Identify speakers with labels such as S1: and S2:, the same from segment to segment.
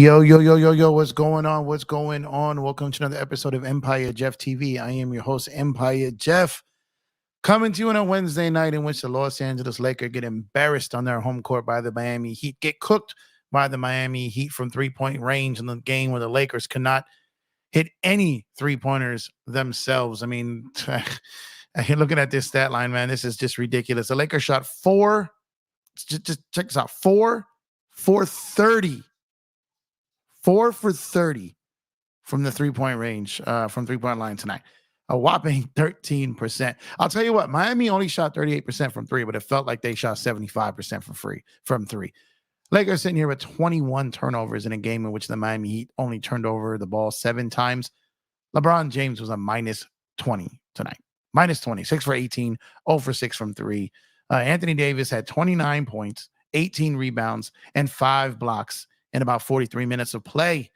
S1: Yo, yo, yo, yo, yo, what's going on? What's going on? Welcome to another episode of Empire Jeff TV. I am your host, Empire Jeff, coming to you on a Wednesday night in which the Los Angeles Lakers get embarrassed on their home court by the Miami Heat, get cooked by the Miami Heat from three-point range in the game where the Lakers cannot hit any three-pointers themselves. I mean, looking at this stat line, man, this is just ridiculous. The Lakers shot just check this out, 4 for 30 from the three-point range, from three-point line tonight. A whopping 13%. I'll tell you what, Miami only shot 38% from three, but it felt like they shot 75% from three. Lakers sitting here with 21 turnovers in a game in which the Miami Heat only turned over the ball 7 times. LeBron James was a minus 20 tonight. Minus 20, 6 for 18, 0 for 6 from three. Anthony Davis had 29 points, 18 rebounds, and 5 blocks in about 43 minutes of play.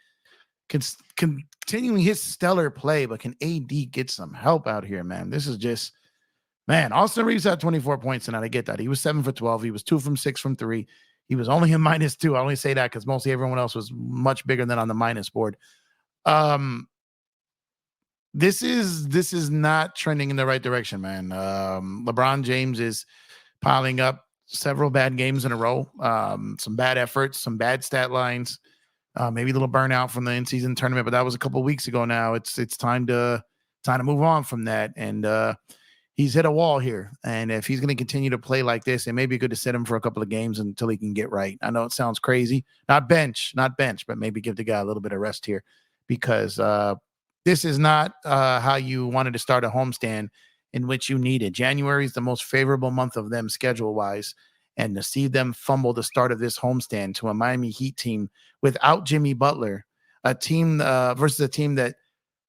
S1: Continuing his stellar play, but can AD get some help out here, man? This is just, man, Austin Reeves had 24 points tonight. I get that. He was 7 for 12. He was 2 from 6 from three. He was only a minus 2. I only say that because mostly everyone else was much bigger than on the minus board. This is not trending in the right direction, man. LeBron James is piling up several bad games in a row, some bad efforts, some bad stat lines, maybe a little burnout from the in-season tournament, but that was a couple of weeks ago now. It's time to move on from that, and he's hit a wall here, and if he's going to continue to play like this, it may be good to sit him for a couple of games until he can get right. I know it sounds crazy. Not bench, but maybe give the guy a little bit of rest here, because this is not how you wanted to start a homestand in which you needed. January is the most favorable month of them schedule-wise, and to see them fumble the start of this homestand to a Miami Heat team without Jimmy Butler, a team versus a team that,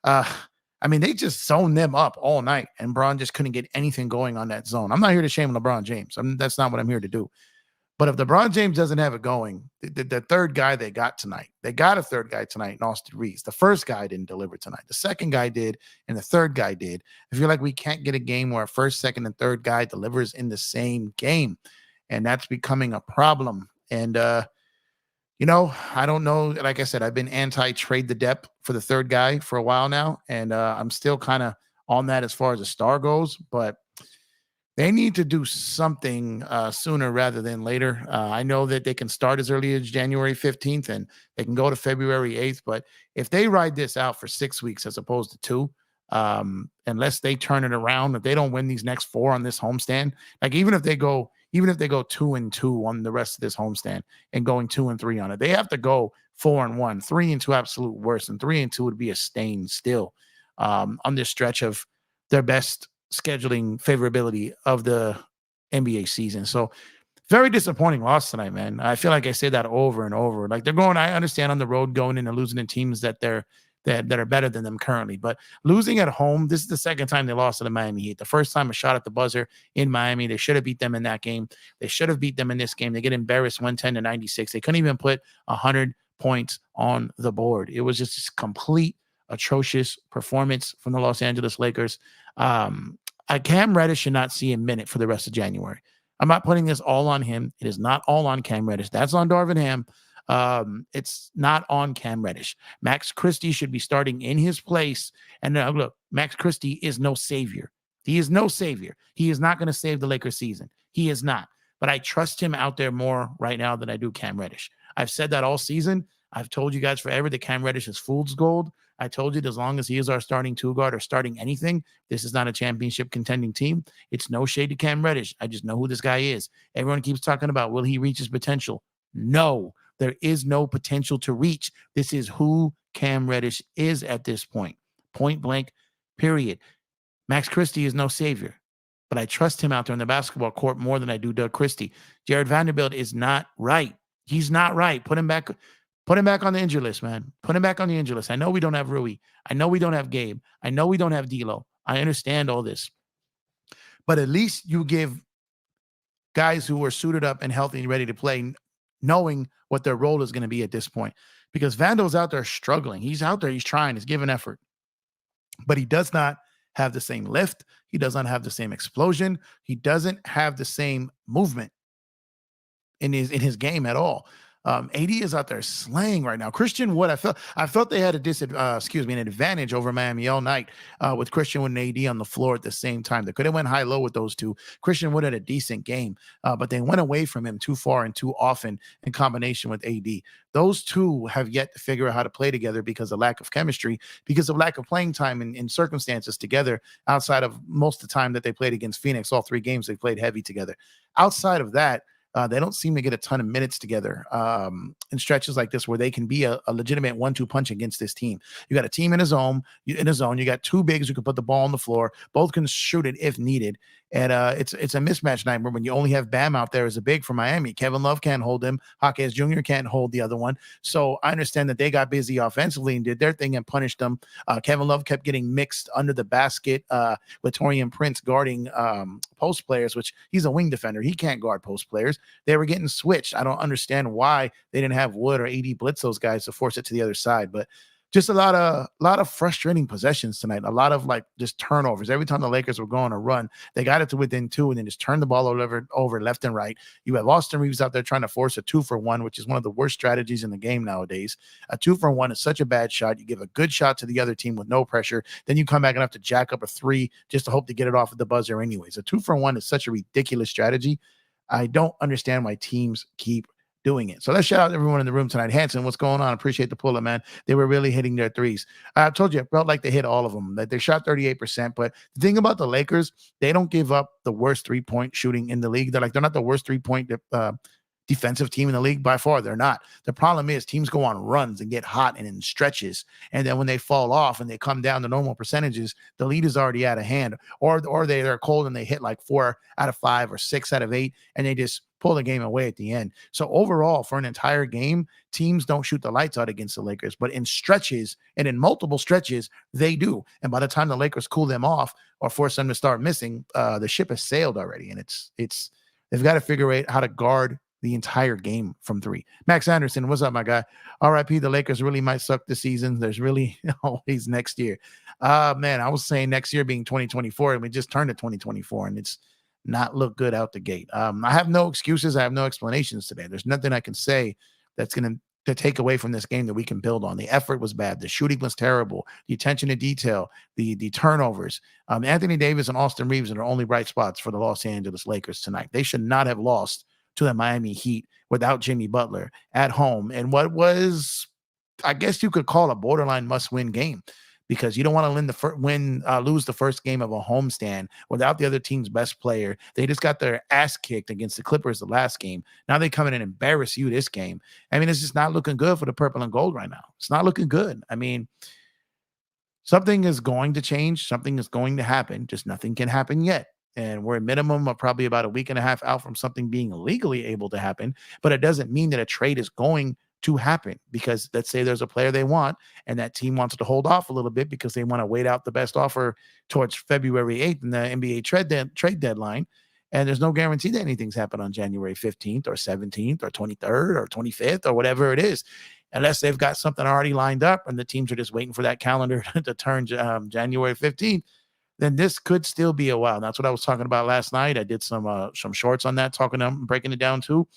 S1: they just zoned them up all night, and Bron just couldn't get anything going on that zone. I'm not here to shame LeBron James. That's not what I'm here to do. But if LeBron James doesn't have it going, the third guy they got a third guy tonight in Austin Reeves. The first guy didn't deliver tonight. The second guy did, and the third guy did. I feel like we can't get a game where a first, second, and third guy delivers in the same game, and that's becoming a problem. And, I don't know. Like I said, I've been anti-trade the depth for the third guy for a while now, and I'm still kind of on that as far as the star goes, but they need to do something sooner rather than later. I know that they can start as early as January 15th and they can go to February 8th. But if they ride this out for 6 weeks as opposed to 2, unless they turn it around, if they don't win these next 4 on this homestand, like even if they go 2-2 on the rest of this homestand and going 2-3 on it, they have to go 4-1, 3-2 absolute worst, and 3-2 would be a stain still on this stretch of their best scheduling favorability of the NBA season. So very disappointing loss tonight, man. I feel like I say that over and over. Like I understand on the road going in and losing to teams that are better than them currently, but losing at home, this is the second time they lost to the Miami Heat. The first time a shot at the buzzer in Miami. They should have beat them in that game. They should have beat them in this game. They get embarrassed 110-96. They couldn't even put 100 points on the board. It was just complete atrocious performance from the Los Angeles Lakers. Cam Reddish should not see a minute for the rest of January. I'm not putting this all on him. It is not all on Cam Reddish. That's on Darvin Ham. It's not on Cam Reddish. Max Christie should be starting in his place. And look, Max Christie is no savior. He is no savior. He is not going to save the Lakers season. He is not. But I trust him out there more right now than I do Cam Reddish. I've said that all season. I've told you guys forever that Cam Reddish is fool's gold. I told you that as long as he is our starting 2-guard or starting anything, this is not a championship contending team. It's no shade to Cam Reddish. I just know who this guy is. Everyone keeps talking about, will he reach his potential? No, there is no potential to reach. This is who Cam Reddish is at this point. Point blank, period. Max Christie is no savior, but I trust him out there on the basketball court more than I do Doug Christie. Jared Vanderbilt is not right. He's not right. Put him back on the injury list, man. Put him back on the injury list. I know we don't have Rui. I know we don't have Gabe. I know we don't have D'Lo. I understand all this. But at least you give guys who are suited up and healthy and ready to play, knowing what their role is going to be at this point. Because Vando's out there struggling. He's out there. He's trying. He's giving effort. But he does not have the same lift. He does not have the same explosion. He doesn't have the same movement in his game at all. AD is out there slaying right now. Christian Wood, I felt they had an advantage over Miami all night with Christian Wood and AD on the floor at the same time. They could have went high low with those two. Christian Wood had a decent game, but they went away from him too far and too often in combination with AD. Those two have yet to figure out how to play together because of lack of chemistry, because of lack of playing time in circumstances together outside of most of the time that they played against Phoenix. All three games they played heavy together. Outside of that, they don't seem to get a ton of minutes together in stretches like this where they can be a legitimate 1-2 punch against this team. You got a team in a zone. You got two bigs who can put the ball on the floor. Both can shoot it if needed. And it's a mismatch nightmare when you only have Bam out there as a big for Miami. Kevin Love can't hold him. Hawkins Jr. can't hold the other one. So I understand that they got busy offensively and did their thing and punished them. Kevin Love kept getting mixed under the basket with Torian Prince guarding post players, which he's a wing defender. He can't guard post players. They were getting switched. I don't understand why they didn't have Wood or AD blitz those guys to force it to the other side. But just a lot of frustrating possessions tonight. A lot of like just turnovers. Every time the Lakers were going to run, they got it to within two and then just turned the ball over left and right. You have Austin Reeves out there trying to force a 2-for-1, which is one of the worst strategies in the game nowadays. A 2-for-1 is such a bad shot. You give a good shot to the other team with no pressure. Then you come back and have to jack up a 3 just to hope to get it off at the buzzer anyways. A 2-for-1 is such a ridiculous strategy. I don't understand why teams keep doing it. So let's shout out everyone in the room tonight. Hanson, what's going on? Appreciate the pull-up, man. They were really hitting their threes. I told you, it felt like they hit all of them. That they shot 38%. But the thing about the Lakers, they don't give up the worst three-point shooting in the league. They're not the worst three-point defensive team in the league by far. They're not. The problem is teams go on runs and get hot and in stretches, and then when they fall off and they come down to normal percentages, the lead is already out of hand, or they're cold and they hit like 4 out of 5 or 6 out of 8, and they just pull the game away at the end. So overall, for an entire game, teams don't shoot the lights out against the Lakers, but in stretches and in multiple stretches, they do. And by the time the Lakers cool them off or force them to start missing, the ship has sailed already, and it's they've got to figure out how to guard the entire game from 3. Max Anderson, what's up, my guy? RIP, the Lakers really might suck this season. There's really always next year. Man, I was saying next year being 2024, and we just turned to 2024, and it's not look good out the gate. I have no excuses. I have no explanations today. There's nothing I can say that's going to take away from this game that we can build on. The effort was bad. The shooting was terrible. The attention to detail, the turnovers. Anthony Davis and Austin Reeves are the only bright spots for the Los Angeles Lakers tonight. They should not have lost to the Miami Heat without Jimmy Butler at home. And what was, I guess you could call a borderline must-win game, because you don't want to lose the first game of a homestand without the other team's best player. They just got their ass kicked against the Clippers the last game. Now they come in and embarrass you this game. I mean, it's just not looking good for the purple and gold right now. It's not looking good. I mean, something is going to change. Something is going to happen. Just nothing can happen yet. And we're a minimum of probably about a week and a half out from something being legally able to happen. But it doesn't mean that a trade is going to happen, because let's say there's a player they want and that team wants to hold off a little bit because they want to wait out the best offer towards February 8th in the NBA trade deadline. And there's no guarantee that anything's happened on January 15th or 17th or 23rd or 25th or whatever it is, unless they've got something already lined up and the teams are just waiting for that calendar to turn January 15th. Then this could still be a while. That's what I was talking about last night. I did some shorts on that, breaking it down too.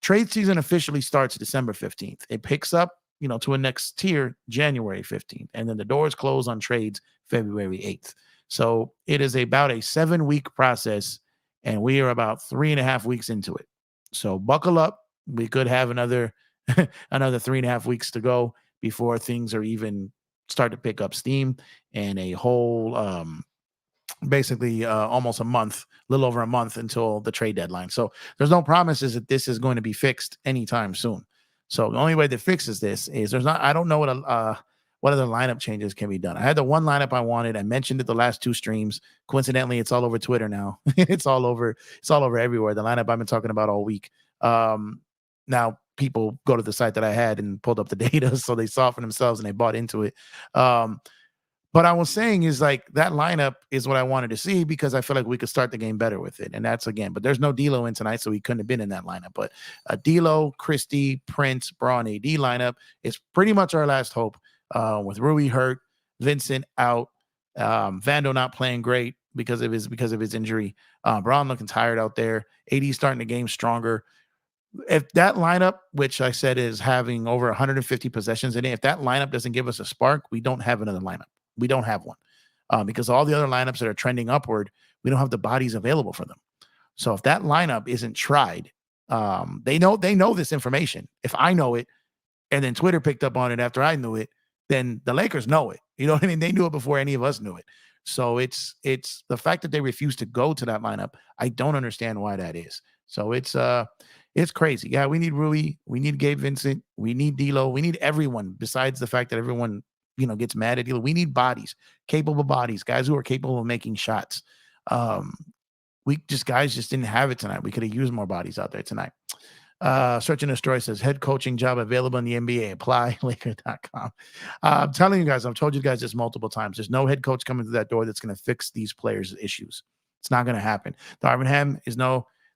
S1: Trade season officially starts December 15th. It picks up, to a next tier January 15th. And then the doors close on trades February 8th. So it is about a 7-week process, and we are about 3.5 weeks into it. So buckle up. We could have another 3.5 weeks to go before things are even start to pick up steam, and a whole basically almost a little over a month until the trade deadline. So there's no promises that this is going to be fixed anytime soon. So the only way that fixes this is I don't know what other lineup changes can be done. I had the one lineup I wanted. I mentioned it the last 2 streams. Coincidentally, it's all over Twitter now. It's all over everywhere. The lineup I've been talking about all week. Now people go to the site that I had and pulled up the data, so they saw for themselves and they bought into it. But I was saying is like that lineup is what I wanted to see, because I feel like we could start the game better with it. And that's but there's no D'Lo in tonight, so he couldn't have been in that lineup. But D'Lo, Christie, Prince, Braun, AD lineup is pretty much our last hope. With Rui hurt, Vincent out, Vando not playing great because of his injury. Braun looking tired out there. AD starting the game stronger. If that lineup, which I said is having over 150 possessions in it, if that lineup doesn't give us a spark, we don't have another lineup. We don't have one because all the other lineups that are trending upward, we don't have the bodies available for them. So if that lineup isn't tried, they know this information. If I know it, and then Twitter picked up on it after I knew it, then the Lakers know it. You know what I mean? They knew it before any of us knew it. So it's the fact that they refuse to go to that lineup. I don't understand why that is. So it's crazy. Yeah, we need Rui, we need Gabe Vincent, we need D'Lo, we need everyone. Besides the fact that everyone gets mad at D'Lo, we need bodies, capable bodies, guys who are capable of making shots. Um, guys just didn't have it tonight. We could have used more bodies out there tonight. Searching the story says head coaching job available in the NBA. Apply Laker.com. I'm telling you guys, I've told you guys this multiple times. There's no head coach coming through that door that's going to fix these players' issues. It's not going to happen. Darvin Ham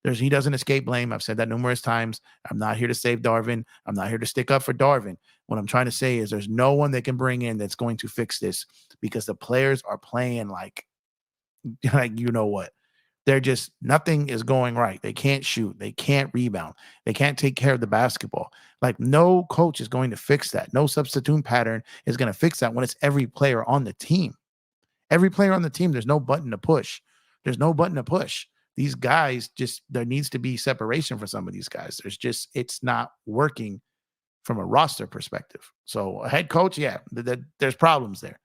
S1: he doesn't escape blame. I've said that numerous times. I'm not here to save Darvin. I'm not here to stick up for Darvin. What I'm trying to say is there's no one they can bring in that's going to fix this because the players are playing like you know what. They're just nothing is going right. They can't shoot. They can't rebound. They can't take care of the basketball. Like no coach is going to fix that. No substitute pattern is going to fix that when it's every player on the team. Every player on the team, there's no button to push. There's no button to push. These guys there needs to be separation for some of these guys. It's not working from a roster perspective. So a head coach, yeah, there's problems there.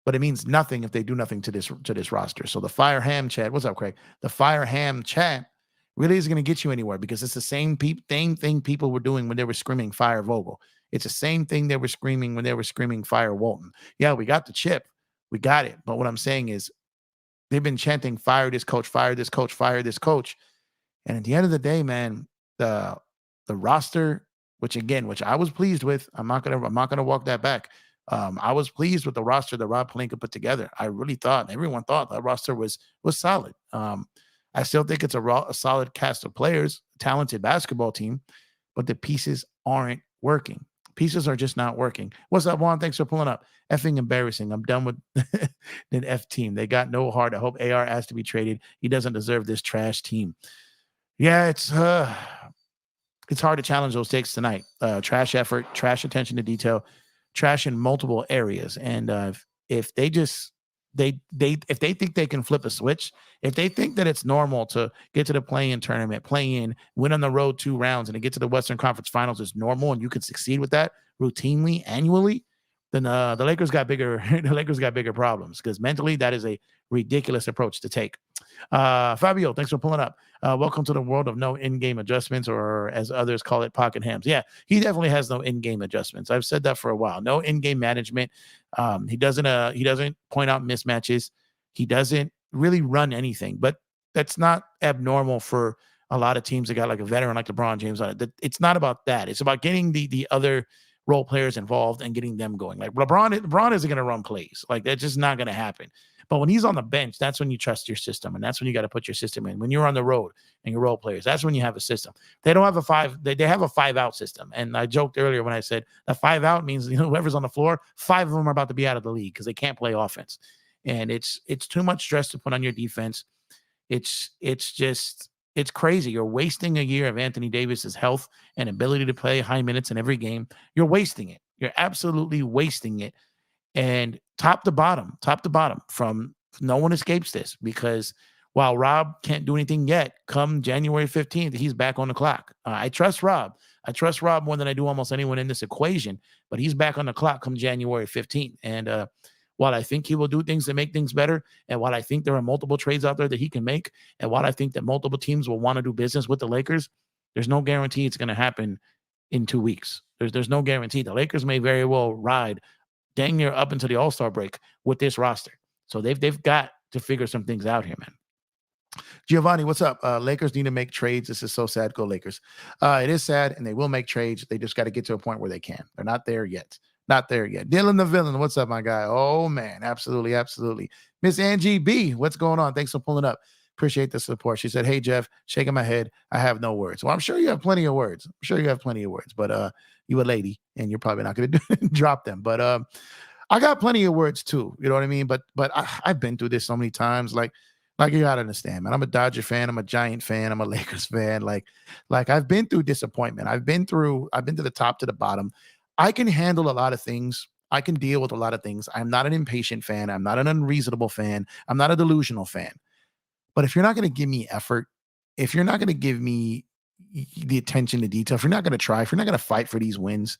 S1: But it means nothing if they do nothing to this roster. So the Fire Ham chat, what's up, Craig? The Fire Ham chat really isn't going to get you anywhere because it's the same thing people were doing when they were screaming Fire Vogel. It's the same thing they were screaming when they were screaming Fire Walton. Yeah, we got the chip. We got it. But what I'm saying is they've been chanting fire this coach, fire this coach, fire this coach. And at the end of the day, man, the roster, which I was pleased with, I'm not gonna walk that back. I was pleased with the roster that Rob Pelinka put together. I really thought, everyone thought that roster was solid. I still think it's a solid cast of players, talented basketball team, but the pieces aren't working. Pieces are just not working. What's up, Juan? Thanks for pulling up. Effing embarrassing. I'm done with the F team. They got no heart. I hope AR has to be traded. He doesn't deserve this trash team. Yeah, it's hard to challenge those takes tonight. Trash effort, trash attention to detail, trash in multiple areas. And if they think they can flip a switch, if they think that it's normal to get to the play-in tournament, play in, win on the road 2 rounds, and to get to the Western Conference Finals is normal, and you can succeed with that routinely, annually, then the Lakers got bigger. The Lakers got bigger problems because mentally that is a ridiculous approach to take. Fabio, thanks for pulling up. Welcome to the world of no in-game adjustments, or as others call it, pocket hams. Yeah, he definitely has no in-game adjustments. I've said that for a while. No in-game management. He doesn't point out mismatches. He doesn't really run anything, but that's not abnormal for a lot of teams that got like a veteran like LeBron James on it. It's not about that. It's about getting the other role players involved and getting them going. Like LeBron isn't going to run plays. Like that's just not going to happen. But when he's on the bench, that's when you trust your system, and that's when you got to put your system in. When you're on the road and your role players, that's when you have a system. They don't have a 5. They have a 5-out system. And I joked earlier when I said a 5-out means whoever's on the floor, 5 of them are about to be out of the league because they can't play offense. And it's too much stress to put on your defense. It's crazy. You're wasting a year of Anthony Davis's health and ability to play high minutes in every game. You're wasting it. You're absolutely wasting it. And top to bottom, from no one escapes this, because while Rob can't do anything yet, come January 15th, he's back on the clock. I trust Rob. I trust Rob more than I do almost anyone in this equation, but he's back on the clock come January 15th. And while I think he will do things to make things better, and while I think there are multiple trades out there that he can make, and while I think that multiple teams will want to do business with the Lakers, there's no guarantee it's going to happen in 2 weeks. There's no guarantee. The Lakers may very well ride dang near up into the All-Star break with this roster. So they've got to figure some things out here, man. Giovanni, what's up? Lakers need to make trades. This is so sad. Go Lakers. It is sad, and they will make trades. They just got to get to a point where they can. They're not there yet. Not there yet. Dylan the villain. What's up, my guy? Oh, man. Absolutely. Absolutely. Miss Angie B. What's going on? Thanks for pulling up. Appreciate the support. She said, hey, Jeff, shaking my head. I have no words. Well, I'm sure you have plenty of words. But you a lady, and you're probably not going to drop them. But I got plenty of words too. You know what I mean? But I've been through this so many times. Like Like you gotta understand, man. I'm a Dodger fan. I'm a Giant fan. I'm a Lakers fan. Like I've been through disappointment. I've been to the top to the bottom. I can handle a lot of things. I can deal with a lot of things. I'm not an impatient fan. I'm not an unreasonable fan. I'm not a delusional fan. But if you're not going to give me effort, if you're not going to give me the attention to detail, if you're not going to try, if you're not going to fight for these wins,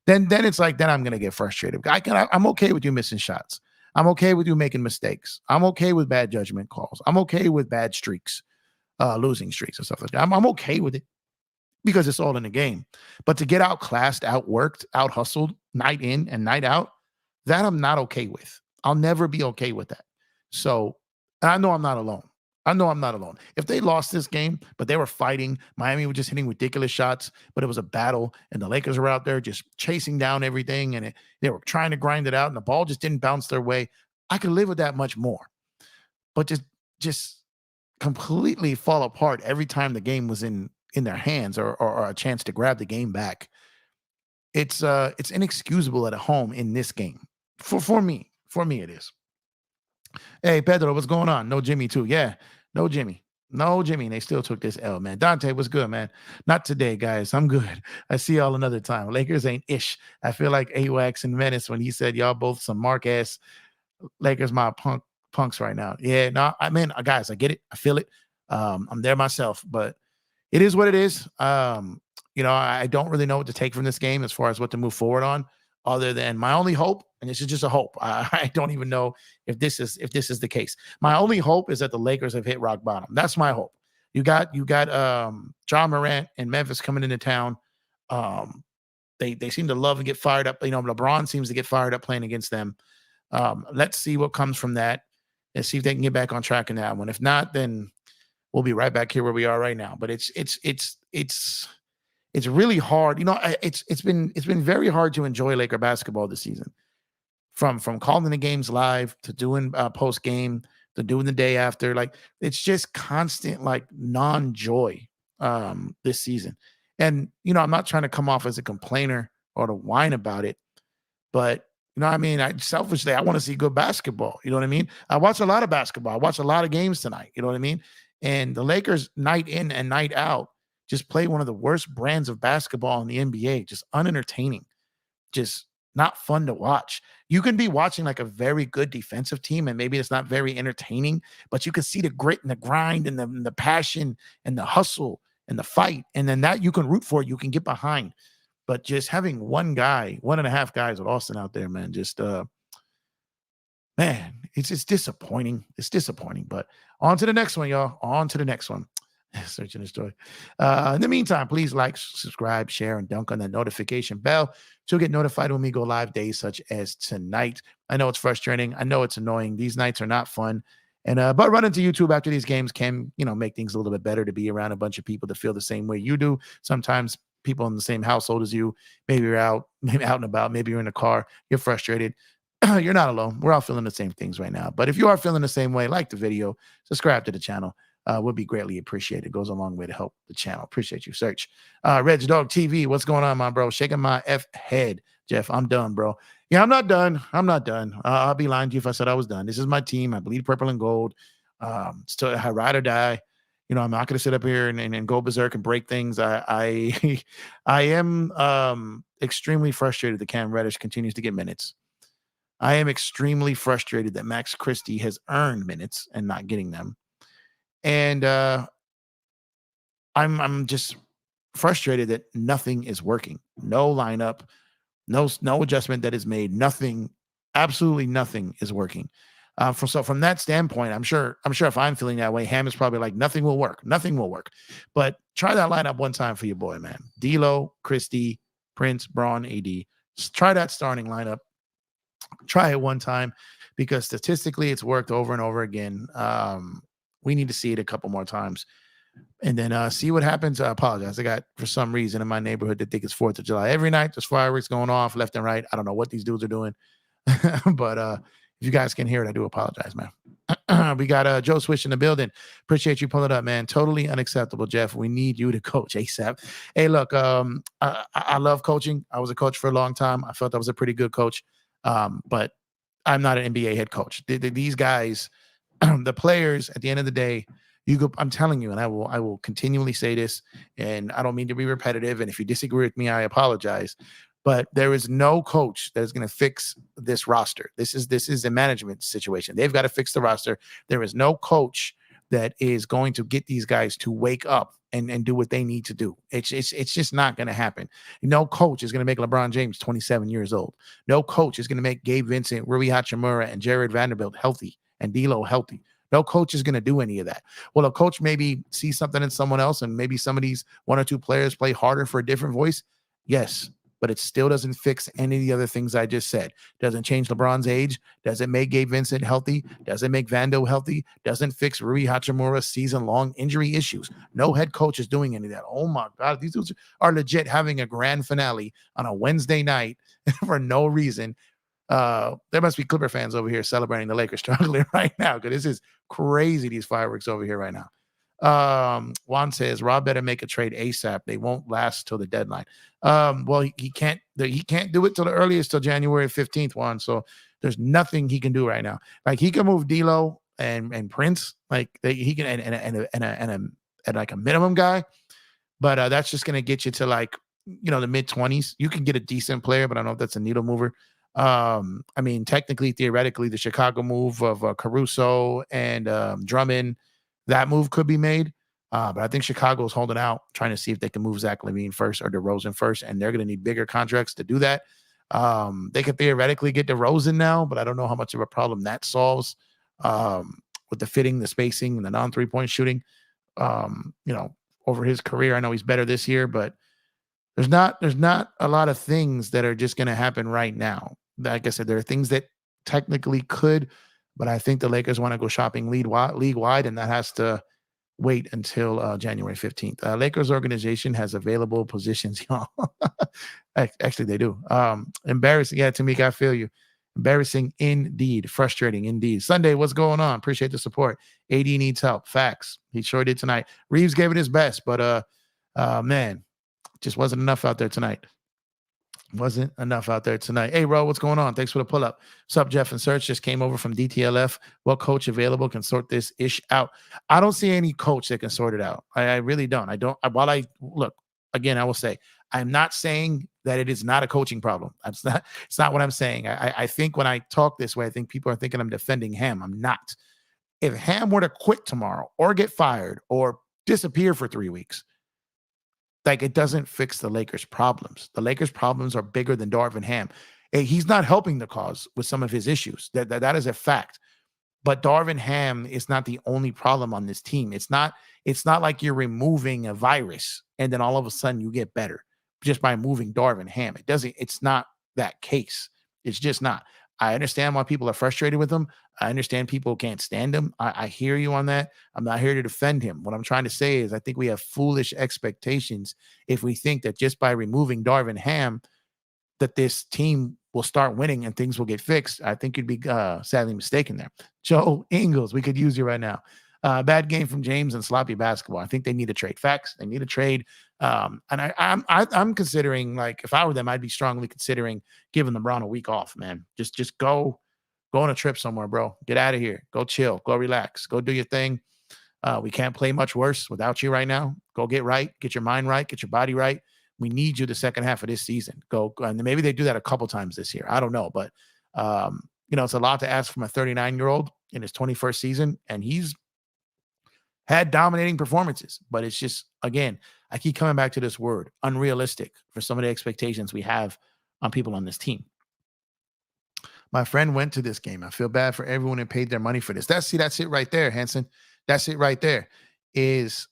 S1: then it's like then I'm going to get frustrated. I'm okay with you missing shots. I'm okay with you making mistakes. I'm okay with bad judgment calls. I'm okay with bad streaks, losing streaks and stuff like that. I'm okay with it because it's all in the game. But to get outclassed, outworked, out hustled, night in and night out, that I'm not okay with. I'll never be okay with that. So, and I know I'm not alone. I know I'm not alone. If they lost this game, but they were fighting, Miami was just hitting ridiculous shots, but it was a battle, and the Lakers were out there just chasing down everything, and they were trying to grind it out, and the ball just didn't bounce their way. I could live with that much more. But just completely fall apart every time the game was in their hands or a chance to grab the game back. It's inexcusable at home in this game. For me. For me it is. Hey Pedro, what's going on? No Jimmy too. Yeah, no Jimmy. No Jimmy. And they still took this L, man. Dante, what's good, man? Not today, guys. I'm good. I see y'all another time. Lakers ain't ish. I feel like AWAX and Menace when he said y'all both some mark ass Lakers my punks right now. Yeah, no, I mean, guys, I get it. I feel it. I'm there myself, but it is what it is. I don't really know what to take from this game as far as what to move forward on, other than my only hope, and this is just a hope. I don't even know if this is the case. My only hope is that the Lakers have hit rock bottom. That's my hope. You got John Morant and Memphis coming into town. They seem to love and get fired up. LeBron seems to get fired up playing against them. Let's see what comes from that and see if they can get back on track in that one. If not, then we'll be right back here where we are right now. But it's really hard. It's been very hard to enjoy Laker basketball this season. From calling the games live to doing post game to doing the day after, like it's just constant like non-joy this season. And I'm not trying to come off as a complainer or to whine about it, but I mean, selfishly, I want to see good basketball. You know what I mean? I watch a lot of basketball. I watch a lot of games tonight. You know what I mean? And the Lakers, night in and night out, just play one of the worst brands of basketball in the NBA. Just unentertaining, just not fun to watch. You can be watching like a very good defensive team, and maybe it's not very entertaining, but you can see the grit and the grind and the passion and the hustle and the fight, and then that you can root for, you can get behind. But just having one and a half guys with Austin out there, man, just man, it's disappointing. It's disappointing. But on to the next one, y'all. On to the next one. Search and destroy. In the meantime, please like, subscribe, share, and dunk on that notification bell to get notified when we go live days such as tonight. I know it's frustrating. I know it's annoying. These nights are not fun. And but running to YouTube after these games can, make things a little bit better to be around a bunch of people that feel the same way you do. Sometimes people in the same household as you, maybe you're out and about, maybe you're in a car, you're frustrated. You're not alone. We're all feeling the same things right now. But if you are feeling the same way, like the video, subscribe to the channel. Would be greatly appreciated. It goes a long way to help the channel. Appreciate you. Search. Reg Dog TV. What's going on, my bro? Shaking my F head. Jeff, I'm done, bro. Yeah, I'm not done. I'm not done. I'll be lying to you if I said I was done. This is my team. I bleed purple and gold. Still, I ride or die. I'm not going to sit up here and go berserk and break things. I am extremely frustrated that Cam Reddish continues to get minutes. I am extremely frustrated that Max Christie has earned minutes and not getting them. And I'm just frustrated that nothing is working. No lineup, no adjustment that is made. Nothing, absolutely nothing is working. So from that standpoint, I'm sure if I'm feeling that way, Ham is probably like, nothing will work. Nothing will work. But try that lineup one time for your boy, man. D'Lo, Christie, Prince, Braun, AD. Just try that starting lineup. Try it one time because statistically it's worked over and over again. We need to see it a couple more times and then see what happens. I apologize. I got, for some reason in my neighborhood, they think it's 4th of July. Every night there's fireworks going off left and right. I don't know what these dudes are doing. But if you guys can hear it, I do apologize, man. We got Joe Swish in the building. Appreciate you pulling up, man. Totally unacceptable, Jeff. We need you to coach ASAP. Hey, look, I love coaching. I was a coach for a long time. I felt I was a pretty good coach. But I'm not an NBA head coach. These guys The players at the end of the day, I'm telling you, and I will continually say this, and I don't mean to be repetitive. And if you disagree with me, I apologize. But there is no coach that is going to fix this roster. This is a management situation. They've got to fix the roster. There is no coach that is going to get these guys to wake up and do what they need to do. It's just not going to happen. No coach is going to make LeBron James 27 years old. No coach is going to make Gabe Vincent, Rui Hachimura, and Jared Vanderbilt healthy and D'Lo healthy. No coach is going to do any of that. Well, a coach maybe sees something in someone else, and maybe some of these one or two players play harder for a different voice. Yes, but it still doesn't fix any of the other things I just said. Doesn't change LeBron's age. Doesn't make Gabe Vincent healthy. Doesn't make Vando healthy. Doesn't fix Rui Hachimura's season-long injury issues. No head coach is doing any of that. Oh my God, these dudes are legit having a grand finale on a Wednesday night for no reason. There must be Clipper fans over here celebrating the Lakers struggling right now, because this is crazy, these fireworks over here right now. Juan says Rob better make a trade ASAP. They won't last till the deadline. Well, he can't do it till the earliest, till January 15th, Juan. So there's nothing he can do right now. Like, he can move D'Lo and Prince, like he can, and like a minimum guy, but that's just gonna get you to, like, the mid-20s. You can get a decent player, but I don't know if that's a needle mover. I mean, technically, theoretically, the Chicago move of Caruso and Drummond, that move could be made. But I think Chicago's holding out, trying to see if they can move Zach LaVine first or DeRozan first, and they're going to need bigger contracts to do that. They could theoretically get DeRozan now, but I don't know how much of a problem that solves with the fitting, the spacing, and the non-3-point shooting. Over his career, I know he's better this year, but there's not a lot of things that are just going to happen right now. Like I said, there are things that technically could, but I think the Lakers want to go shopping league wide, and that has to wait until January 15th. Lakers organization has available positions, y'all. Actually, they do. Embarrassing. Yeah, Tamika, I feel you. Embarrassing indeed. Frustrating indeed. Sunday, what's going on? Appreciate the support. AD needs help. Facts. He sure did tonight. Reeves gave it his best, but man, just wasn't enough out there tonight. Wasn't enough out there tonight. Hey, Ro, what's going on? Thanks for the pull up. What's up, Jeff and Search? Just came over from DTLF. What coach available can sort this ish out? I don't see any coach that can sort it out. I really don't. While I look, again, I will say, I'm not saying that it is not a coaching problem. It's not what I'm saying. I think when I talk this way, I think people are thinking I'm defending Ham. I'm not. If Ham were to quit tomorrow or get fired or disappear for 3 weeks, like, it doesn't fix the Lakers' problems. The Lakers' problems are bigger than Darvin Ham. He's not helping the cause with some of his issues. That is a fact. But Darvin Ham is not the only problem on this team. It's not like you're removing a virus and then all of a sudden you get better just by moving Darvin Ham. It's not that case. It's just not. I understand why people are frustrated with him. I understand people can't stand him. I hear you on that. I'm not here to defend him. What I'm trying to say is I think we have foolish expectations if we think that just by removing Darvin Ham that this team will start winning and things will get fixed. I think you'd be sadly mistaken there. Joe Ingles, we could use you right now. Bad game from James and sloppy basketball. I think they need a trade. Facts. They need a trade. And I'm considering, like, if I were them, I'd be strongly considering giving LeBron a week off, man. Just go on a trip somewhere, bro. Get out of here. Go chill. Go relax. Go do your thing. We can't play much worse without you right now. Go get right. Get your mind right. Get your body right. We need you the second half of this season. Go. And maybe they do that a couple times this year. I don't know. But, it's a lot to ask from a 39-year-old in his 21st season. And he's had dominating performances. But it's just, again, I keep coming back to this word, unrealistic, for some of the expectations we have on people on this team. My friend went to this game. I feel bad for everyone who paid their money for this. That's it right there, Hanson. That's it right there. Is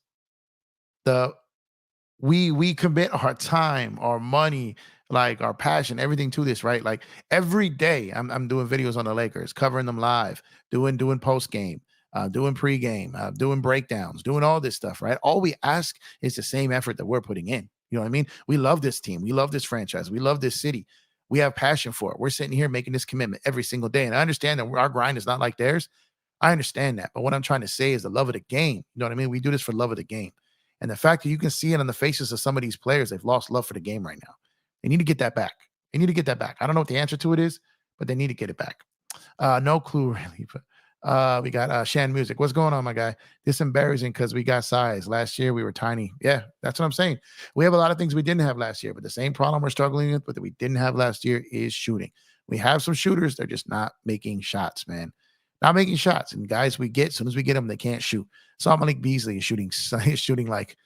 S1: we commit our time, our money, like our passion, everything to this, right? Like, every day I'm doing videos on the Lakers, covering them live, doing post game, doing pregame, doing breakdowns, doing all this stuff, right? All we ask is the same effort that we're putting in. You know what I mean? We love this team. We love this franchise. We love this city. We have passion for it. We're sitting here making this commitment every single day. And I understand that our grind is not like theirs. I understand that. But what I'm trying to say is the love of the game. You know what I mean? We do this for love of the game. And the fact that you can see it on the faces of some of these players, they've lost love for the game right now. They need to get that back. They need to get that back. I don't know what the answer to it is, but they need to get it back. No clue, really. But We got Shan Music. What's going on, my guy? This embarrassing because we got size. Last year we were tiny. Yeah, that's what I'm saying. We have a lot of things we didn't have last year, but the same problem we're struggling with, but that we didn't have last year is shooting. We have some shooters, they're just not making shots, man. Not making shots. And guys we get, as soon as we get them, they can't shoot. So Malik Beasley is shooting, is shooting like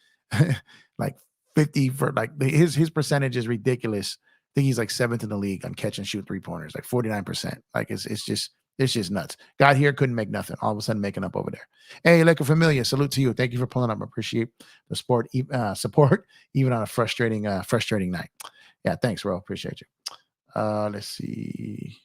S1: like 50 for like his percentage is ridiculous. I think he's like seventh in the league on catch and shoot 3-pointers, like 49%. Like it's just nuts. Got here, couldn't make nothing. All of a sudden, making up over there. Hey, like a familiar, salute to you. Thank you for pulling up. I appreciate the support, even on a frustrating night. Yeah, thanks, bro. Appreciate you. Let's see.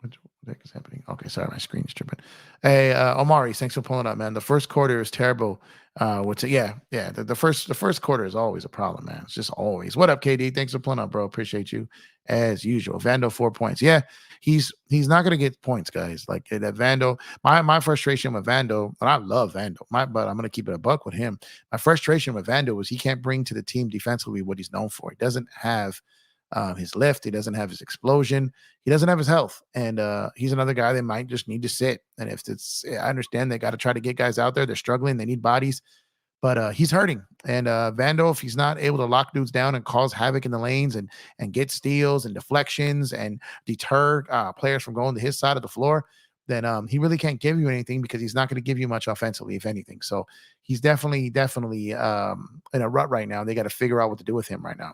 S1: What the heck is happening? Okay, sorry, my screen is tripping. Hey, Omari, thanks for pulling up, man. The first quarter is terrible. Yeah. The first quarter is always a problem, man. It's just always. What up, KD? Thanks for pulling up, bro. Appreciate you as usual. Vando 4 points. Yeah, he's not gonna get points, guys. Like that Vando. My frustration with Vando, and I love Vando. But I'm gonna keep it a buck with him. My frustration with Vando was he can't bring to the team defensively what he's known for. He doesn't have his lift. He doesn't have his explosion. He doesn't have his health. And he's another guy that might just need to sit. And if it's, I understand they got to try to get guys out there. They're struggling. They need bodies. But he's hurting. And Vando, if he's not able to lock dudes down and cause havoc in the lanes and get steals and deflections and deter players from going to his side of the floor, then he really can't give you anything because he's not going to give you much offensively, if anything. So he's definitely in a rut right now. They got to figure out what to do with him right now.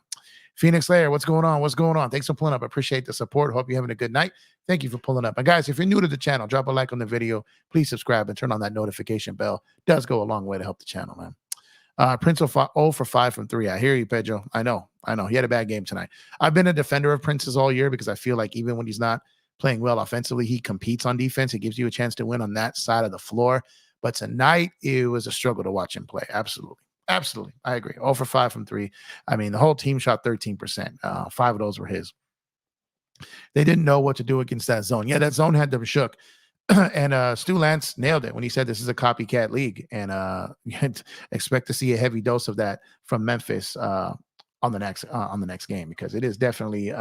S1: Phoenix Lair, what's going on? What's going on? Thanks for pulling up. I appreciate the support. Hope you're having a good night. Thank you for pulling up. And guys, if you're new to the channel, drop a like on the video. Please subscribe and turn on that notification bell. It does go a long way to help the channel, man. Prince 0 for 5 from 3. I hear you, Pedro. I know. He had a bad game tonight. I've been a defender of Prince's all year because I feel like even when he's not playing well offensively, he competes on defense. It gives you a chance to win on that side of the floor. But tonight, it was a struggle to watch him play. Absolutely. Absolutely. I agree. 0 for 5 from 3. I mean, the whole team shot 13%. 5 of those were his. They didn't know what to do against that zone. Yeah, that zone had them shook. And Stu Lance nailed it when he said this is a copycat league. And expect to see a heavy dose of that from Memphis on the next game, because it is definitely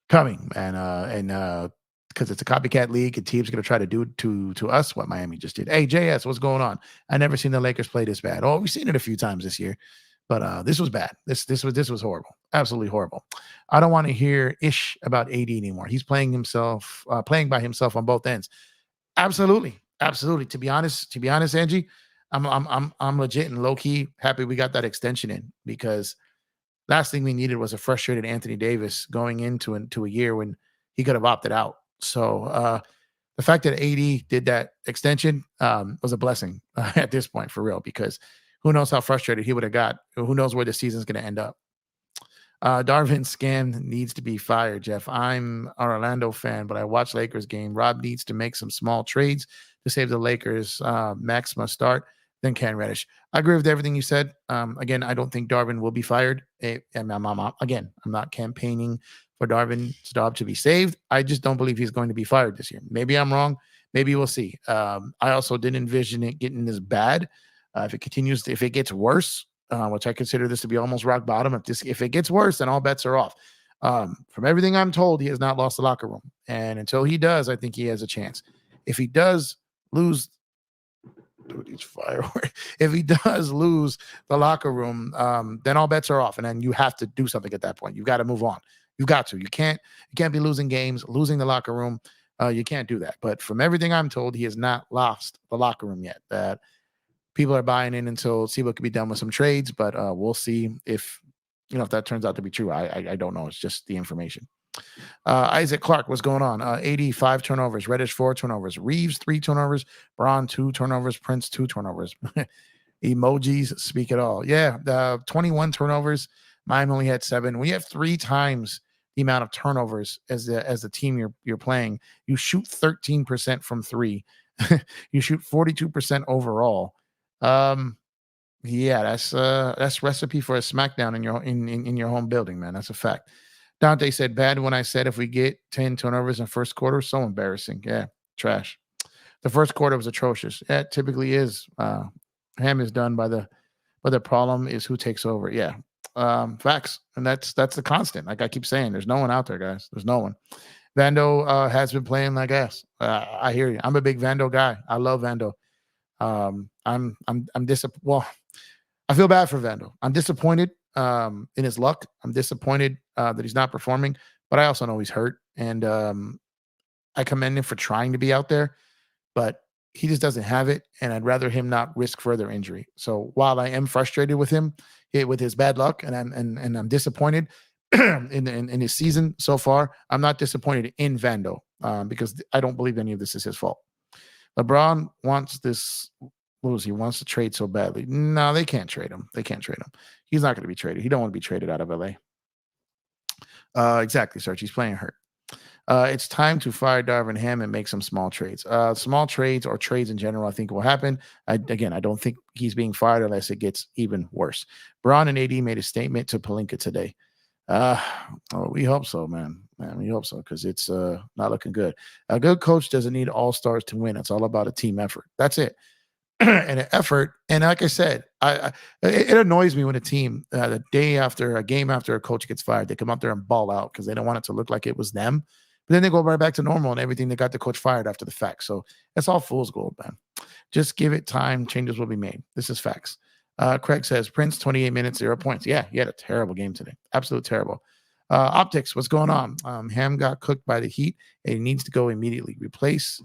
S1: coming. And because it's a copycat league and teams going to try to do to us what Miami just did. Hey, JS, what's going on? I never seen the Lakers play this bad. Oh, we've seen it a few times this year, but this was bad. This was horrible. Absolutely horrible. I don't want to hear ish about AD anymore. He's playing by himself on both ends. Absolutely. To be honest, Angie, I'm legit and low key happy we got that extension in, because last thing we needed was a frustrated Anthony Davis going into a year when he could have opted out. So the fact that AD did that extension was a blessing at this point, for real, because who knows how frustrated he would have got. Who knows where the season's going to end up. Darvin Scam needs to be fired, Jeff. I'm an Orlando fan, but I watch Lakers game. Rob needs to make some small trades to save the Lakers. Max must start, then Cam Reddish. I agree with everything you said. Again, I don't think Darvin will be fired. I'm not campaigning for Darvin's job to be saved. I just don't believe he's going to be fired this year. Maybe I'm wrong. Maybe we'll see. I also didn't envision it getting this bad. If it gets worse, which I consider this to be almost rock bottom. If it gets worse, then all bets are off. From everything I'm told, he has not lost the locker room. And until he does, I think he has a chance. If he does lose, if he does lose the locker room, then all bets are off. And then you have to do something at that point. You've got to move on. You've got to. You can't be losing games, losing the locker room. You can't do that. But from everything I'm told, he has not lost the locker room yet. That people are buying in until see what can be done with some trades, but we'll see if that turns out to be true. I don't know. It's just the information. Isaac Clark, what's going on? 85 turnovers, Reddish 4 turnovers, Reeves 3 turnovers, Braun 2 turnovers, Prince 2 turnovers. Emojis speak it all. Yeah, 21 turnovers. Miami only had 7. When you have 3 times the amount of turnovers as the team you're playing, you shoot 13% from 3. You shoot 42% overall. Yeah, that's recipe for a smackdown in your home building, man. That's a fact. Dante said, bad when I said if we get 10 turnovers in first quarter, so embarrassing. Yeah, trash. The first quarter was atrocious. Yeah, it typically is. Ham is done but the problem is who takes over. Yeah. Facts. And that's the constant. Like I keep saying, there's no one out there, guys. There's no one. Vando has been playing like ass. I hear you. I'm a big Vando guy. I love Vando. I'm disappointed. Well, I feel bad for Vando. I'm disappointed in his luck. I'm disappointed that he's not performing, but I also know he's hurt, and I commend him for trying to be out there, but he just doesn't have it, and I'd rather him not risk further injury. So while I am frustrated with him, with his bad luck, and I'm disappointed in his season so far, I'm not disappointed in Vando because I don't believe any of this is his fault. LeBron wants this. What was he wants to trade so badly? No, they can't trade him. They can't trade him. He's not going to be traded. He don't want to be traded out of LA. Exactly, Serge. He's playing hurt. It's time to fire Darvin Ham and make some small trades. Small trades or trades in general, I think will happen. I don't think he's being fired unless it gets even worse. Braun and AD made a statement to Pelinka today. We hope so, man. We hope so because it's not looking good. A good coach doesn't need all stars to win. It's all about a team effort. That's it. And an effort. And like I said, it annoys me when a team the day after a game after a coach gets fired, they come out there and ball out because they don't want it to look like it was them. But then they go right back to normal and everything. They got the coach fired after the fact. So that's all fool's gold, man. Just give it time. Changes will be made. This is facts. Craig says Prince 28 minutes, 0 points. Yeah, he had a terrible game today. Absolute terrible. Optics, what's going on? Ham got cooked by the Heat and he needs to go immediately. Replace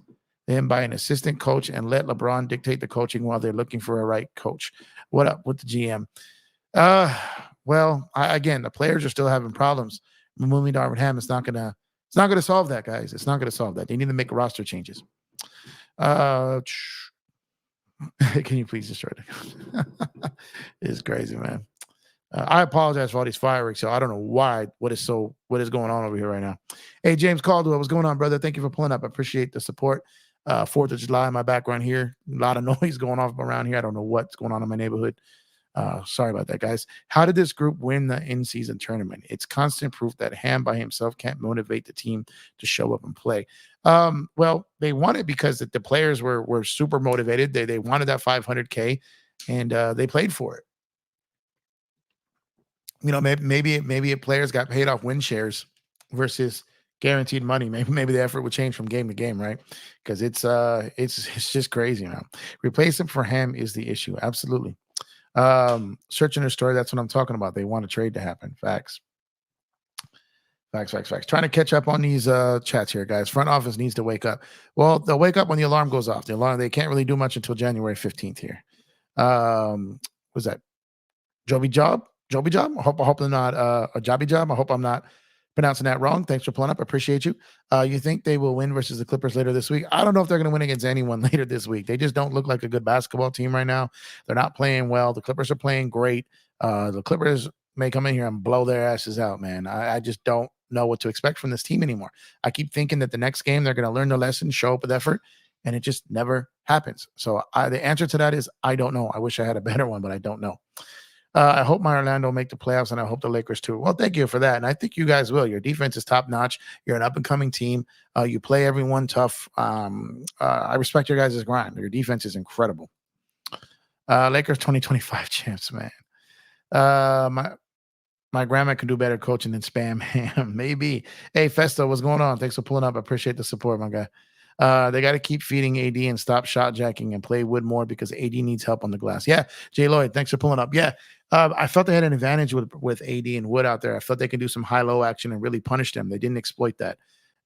S1: him by an assistant coach and let LeBron dictate the coaching while they're looking for a right coach. What up with the GM? Well, again, the players are still having problems. Removing Darvin Ham is not gonna solve that, guys. It's not gonna solve that. They need to make roster changes. Can you please destroy it? It's crazy, man. I apologize for all these fireworks. So I don't know what is going on over here right now. Hey, James Caldwell, what's going on, brother? Thank you for pulling up. I appreciate the support. 4th of July in my background here. A lot of noise going off around here. I don't know what's going on in my neighborhood. Sorry about that, guys. How did this group win the in-season tournament? It's constant proof that Ham by himself can't motivate the team to show up and play. Well, they won it because the players were super motivated. They wanted that 500K, and they played for it. You know, maybe players got paid off win shares versus guaranteed money. Maybe the effort would change from game to game, right? Because it's just crazy now. Replacing for Ham is the issue. Absolutely. Searching their story. That's what I'm talking about. They want a trade to happen. Facts. Trying to catch up on these chats here, guys. Front office needs to wake up. Well, they'll wake up when the alarm goes off. They can't really do much until January 15th here. What's that? Joby Job? I hope I'm not a Jobby Job. I hope I'm not pronouncing that wrong. Thanks for pulling up. I appreciate you. You think they will win versus the Clippers later this week? I don't know if they're going to win against anyone later this week. They just don't look like a good basketball team right now. They're not playing well. The Clippers are playing great. The Clippers may come in here and blow their asses out, man. I just don't know what to expect from this team anymore. I keep thinking that the next game they're going to learn the lesson, show up with effort, and it just never happens. So the answer to that is I don't know. I wish I had a better one, but I don't know. I hope my Orlando make the playoffs, and I hope the Lakers too. Well, thank you for that, and I think you guys will. Your defense is top notch. You're an up and coming team. You play everyone tough. I respect your guys' grind. Your defense is incredible. Lakers 2025 champs, man. My grandma can do better coaching than Spam Ham. Maybe. Hey, Festo, what's going on? Thanks for pulling up. I appreciate the support, my guy. They got to keep feeding AD and stop shot jacking and play Wood more because AD needs help on the glass. Yeah, Jay Lloyd, thanks for pulling up. Yeah, I felt they had an advantage with AD and Wood out there. I felt they could do some high-low action and really punish them. They didn't exploit that,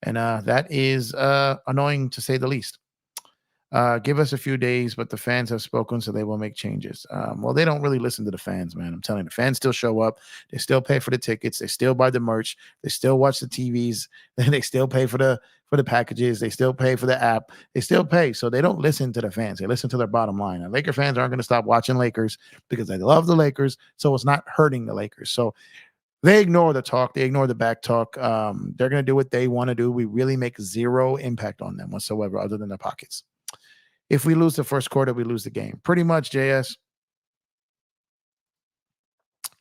S1: and that is annoying to say the least. Give us a few days, but the fans have spoken, so they will make changes. Well, they don't really listen to the fans, man. I'm telling you, the fans still show up. They still pay for the tickets. They still buy the merch. They still watch the TVs. They still pay for the packages. They still pay for the app. They still pay. So they don't listen to the fans. They listen to their bottom line. And Laker fans aren't going to stop watching Lakers because they love the Lakers. So it's not hurting the Lakers. So they ignore the talk. They ignore the back talk. They're going to do what they want to do. We really make zero impact on them whatsoever other than their pockets. If we lose the first quarter, we lose the game. Pretty much, JS.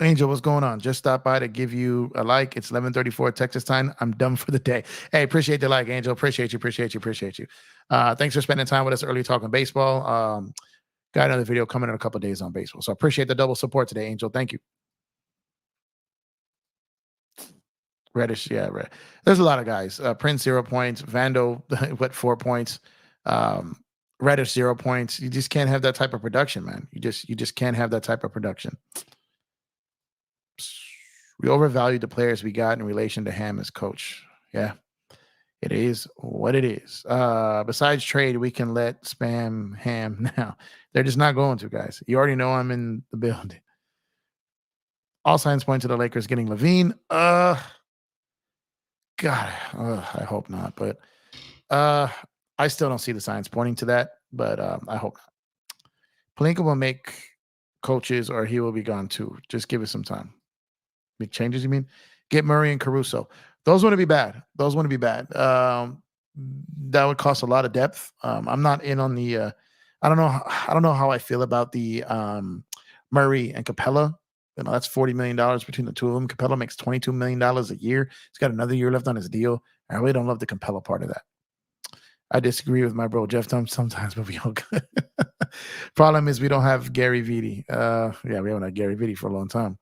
S1: Angel, what's going on? Just stop by to give you a like. It's 11:34 Texas time. I'm done for the day. Hey, appreciate the like, Angel. Appreciate you. Thanks for spending time with us early talking baseball. Got another video coming in a couple of days on baseball. So appreciate the double support today, Angel. Thank you. Reddish, yeah, right. There's a lot of guys. Prince 0 points. Vando, what 4 points? Um, Reddish 0 points. You just can't have that type of production, man. You just can't have that type of production. We overvalued the players we got in relation to Ham as coach. Yeah, it is what it is. Besides trade, we can let spam Ham now. They're just not going to, guys. You already know I'm in the building. All signs point to the Lakers getting Levine. God, I hope not. But I still don't see the signs pointing to that. But I hope not. Palinka will make coaches, or he will be gone too. Just give it some time. Make changes, you mean? Get Murray and Caruso. Those wouldn't be bad. Those wouldn't be bad. That would cost a lot of depth. I'm not in on the. I don't know. I don't know how I feel about the Murray and Capella. You know, that's $40 million between the two of them. Capella makes $22 million a year. He's got another year left on his deal. I really don't love the Capella part of that. I disagree with my bro Jeff sometimes, but we all good. Problem is we don't have Gary Vitti. Yeah, we haven't had Gary Vitti for a long time.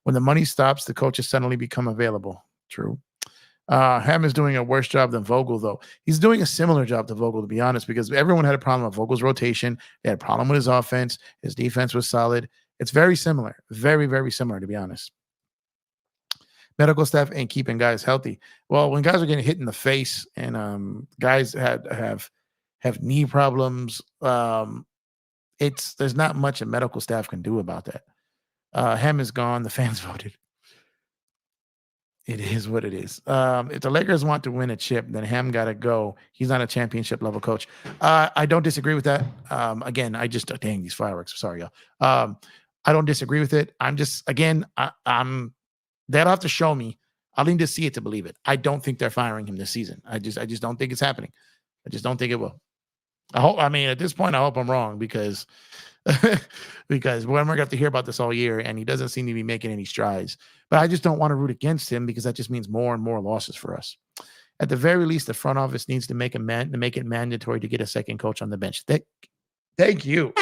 S1: When the money stops, the coaches suddenly become available. True. Ham is doing a worse job than Vogel, though. He's doing a similar job to Vogel, to be honest, because everyone had a problem with Vogel's rotation. They had a problem with his offense. His defense was solid. It's very similar. Very, very similar, to be honest. Medical staff ain't keeping guys healthy. Well, when guys are getting hit in the face and guys have knee problems, there's not much a medical staff can do about that. Ham is gone. The fans voted. It is what it is. If the Lakers want to win a chip, then Ham got to go. He's not a championship level coach. I don't disagree with that. Again, I just dang these fireworks. Sorry, y'all. I don't disagree with it. I'm just I'm they'll have to show me. I'll need to see it to believe it. I don't think they're firing him this season. I just don't think it's happening. I just don't think it will. I mean, at this point, I hope I'm wrong because we're going to have to hear about this all year, and he doesn't seem to be making any strides. But I just don't want to root against him because that just means more and more losses for us. At the very least, the front office needs to make it mandatory to get a second coach on the bench. Thank you.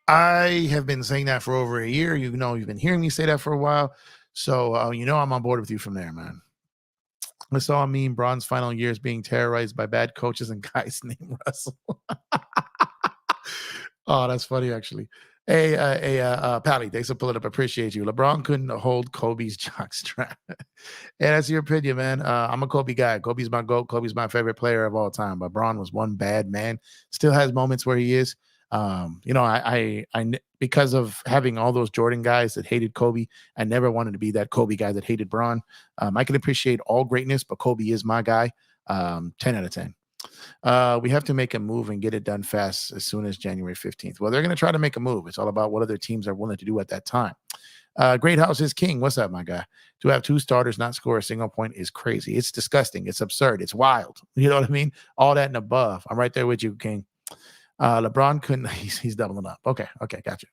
S1: I have been saying that for over a year. You know, you've been hearing me say that for a while. So, I'm on board with you from there, man. I saw a meme, Braun's final years being terrorized by bad coaches and guys named Russell. Oh, that's funny, actually. Hey, Pally, thanks for pulling up. Appreciate you. LeBron couldn't hold Kobe's jockstrap. And that's your opinion, man. I'm a Kobe guy. Kobe's my GOAT. Kobe's my favorite player of all time. But Braun was one bad man. Still has moments where he is. I because of having all those Jordan guys that hated Kobe, I never wanted to be that Kobe guy that hated Braun. I can appreciate all greatness, but Kobe is my guy. 10 out of 10. We have to make a move and get it done fast as soon as January 15th. Well, they're going to try to make a move. It's all about what other teams are willing to do at that time. Great House is king. What's up, my guy? To have two starters not score a single point is crazy. It's disgusting. It's absurd. It's wild. You know what I mean? All that and above. I'm right there with you, King. LeBron couldn't. He's doubling up. Okay, gotcha.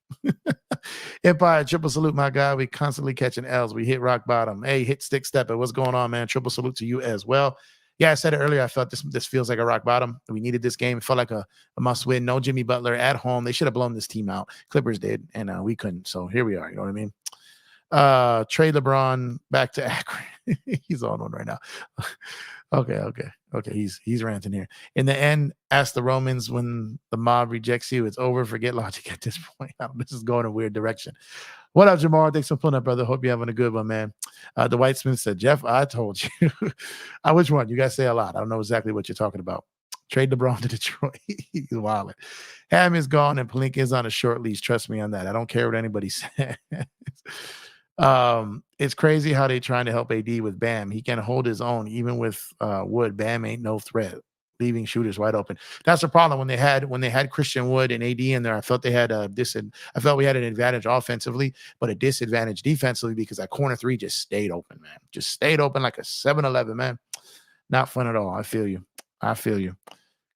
S1: Empire, triple salute, my guy. We constantly catching L's. We hit rock bottom. Hey, hit stick stepper. What's going on, man? Triple salute to you as well. Yeah, I said it earlier. I felt this feels like a rock bottom. We needed this game. It felt like a must win. No Jimmy Butler at home. They should have blown this team out. Clippers did, and we couldn't. So here we are. You know what I mean? Trade LeBron back to Akron. He's on one right now. Okay. He's ranting here. In the end, ask the Romans when the mob rejects you. It's over. Forget logic at this point. This is going a weird direction. What up, Jamal? Thanks for pulling up, brother. Hope you're having a good one, man. The White Smith said, Jeff, I told you. Which one? You guys say a lot. I don't know exactly what you're talking about. Trade LeBron to Detroit. He's wilding. Ham is gone and Palinka is on a short leash. Trust me on that. I don't care what anybody says. It's crazy how they trying to help AD with Bam. He can hold his own even with Wood. Bam ain't no threat, leaving shooters wide open. That's the problem when they had Christian Wood and AD in there. I felt they had I felt we had an advantage offensively, but a disadvantage defensively because that corner three just stayed open, man. Just stayed open like a 7-Eleven, man. Not fun at all. I feel you.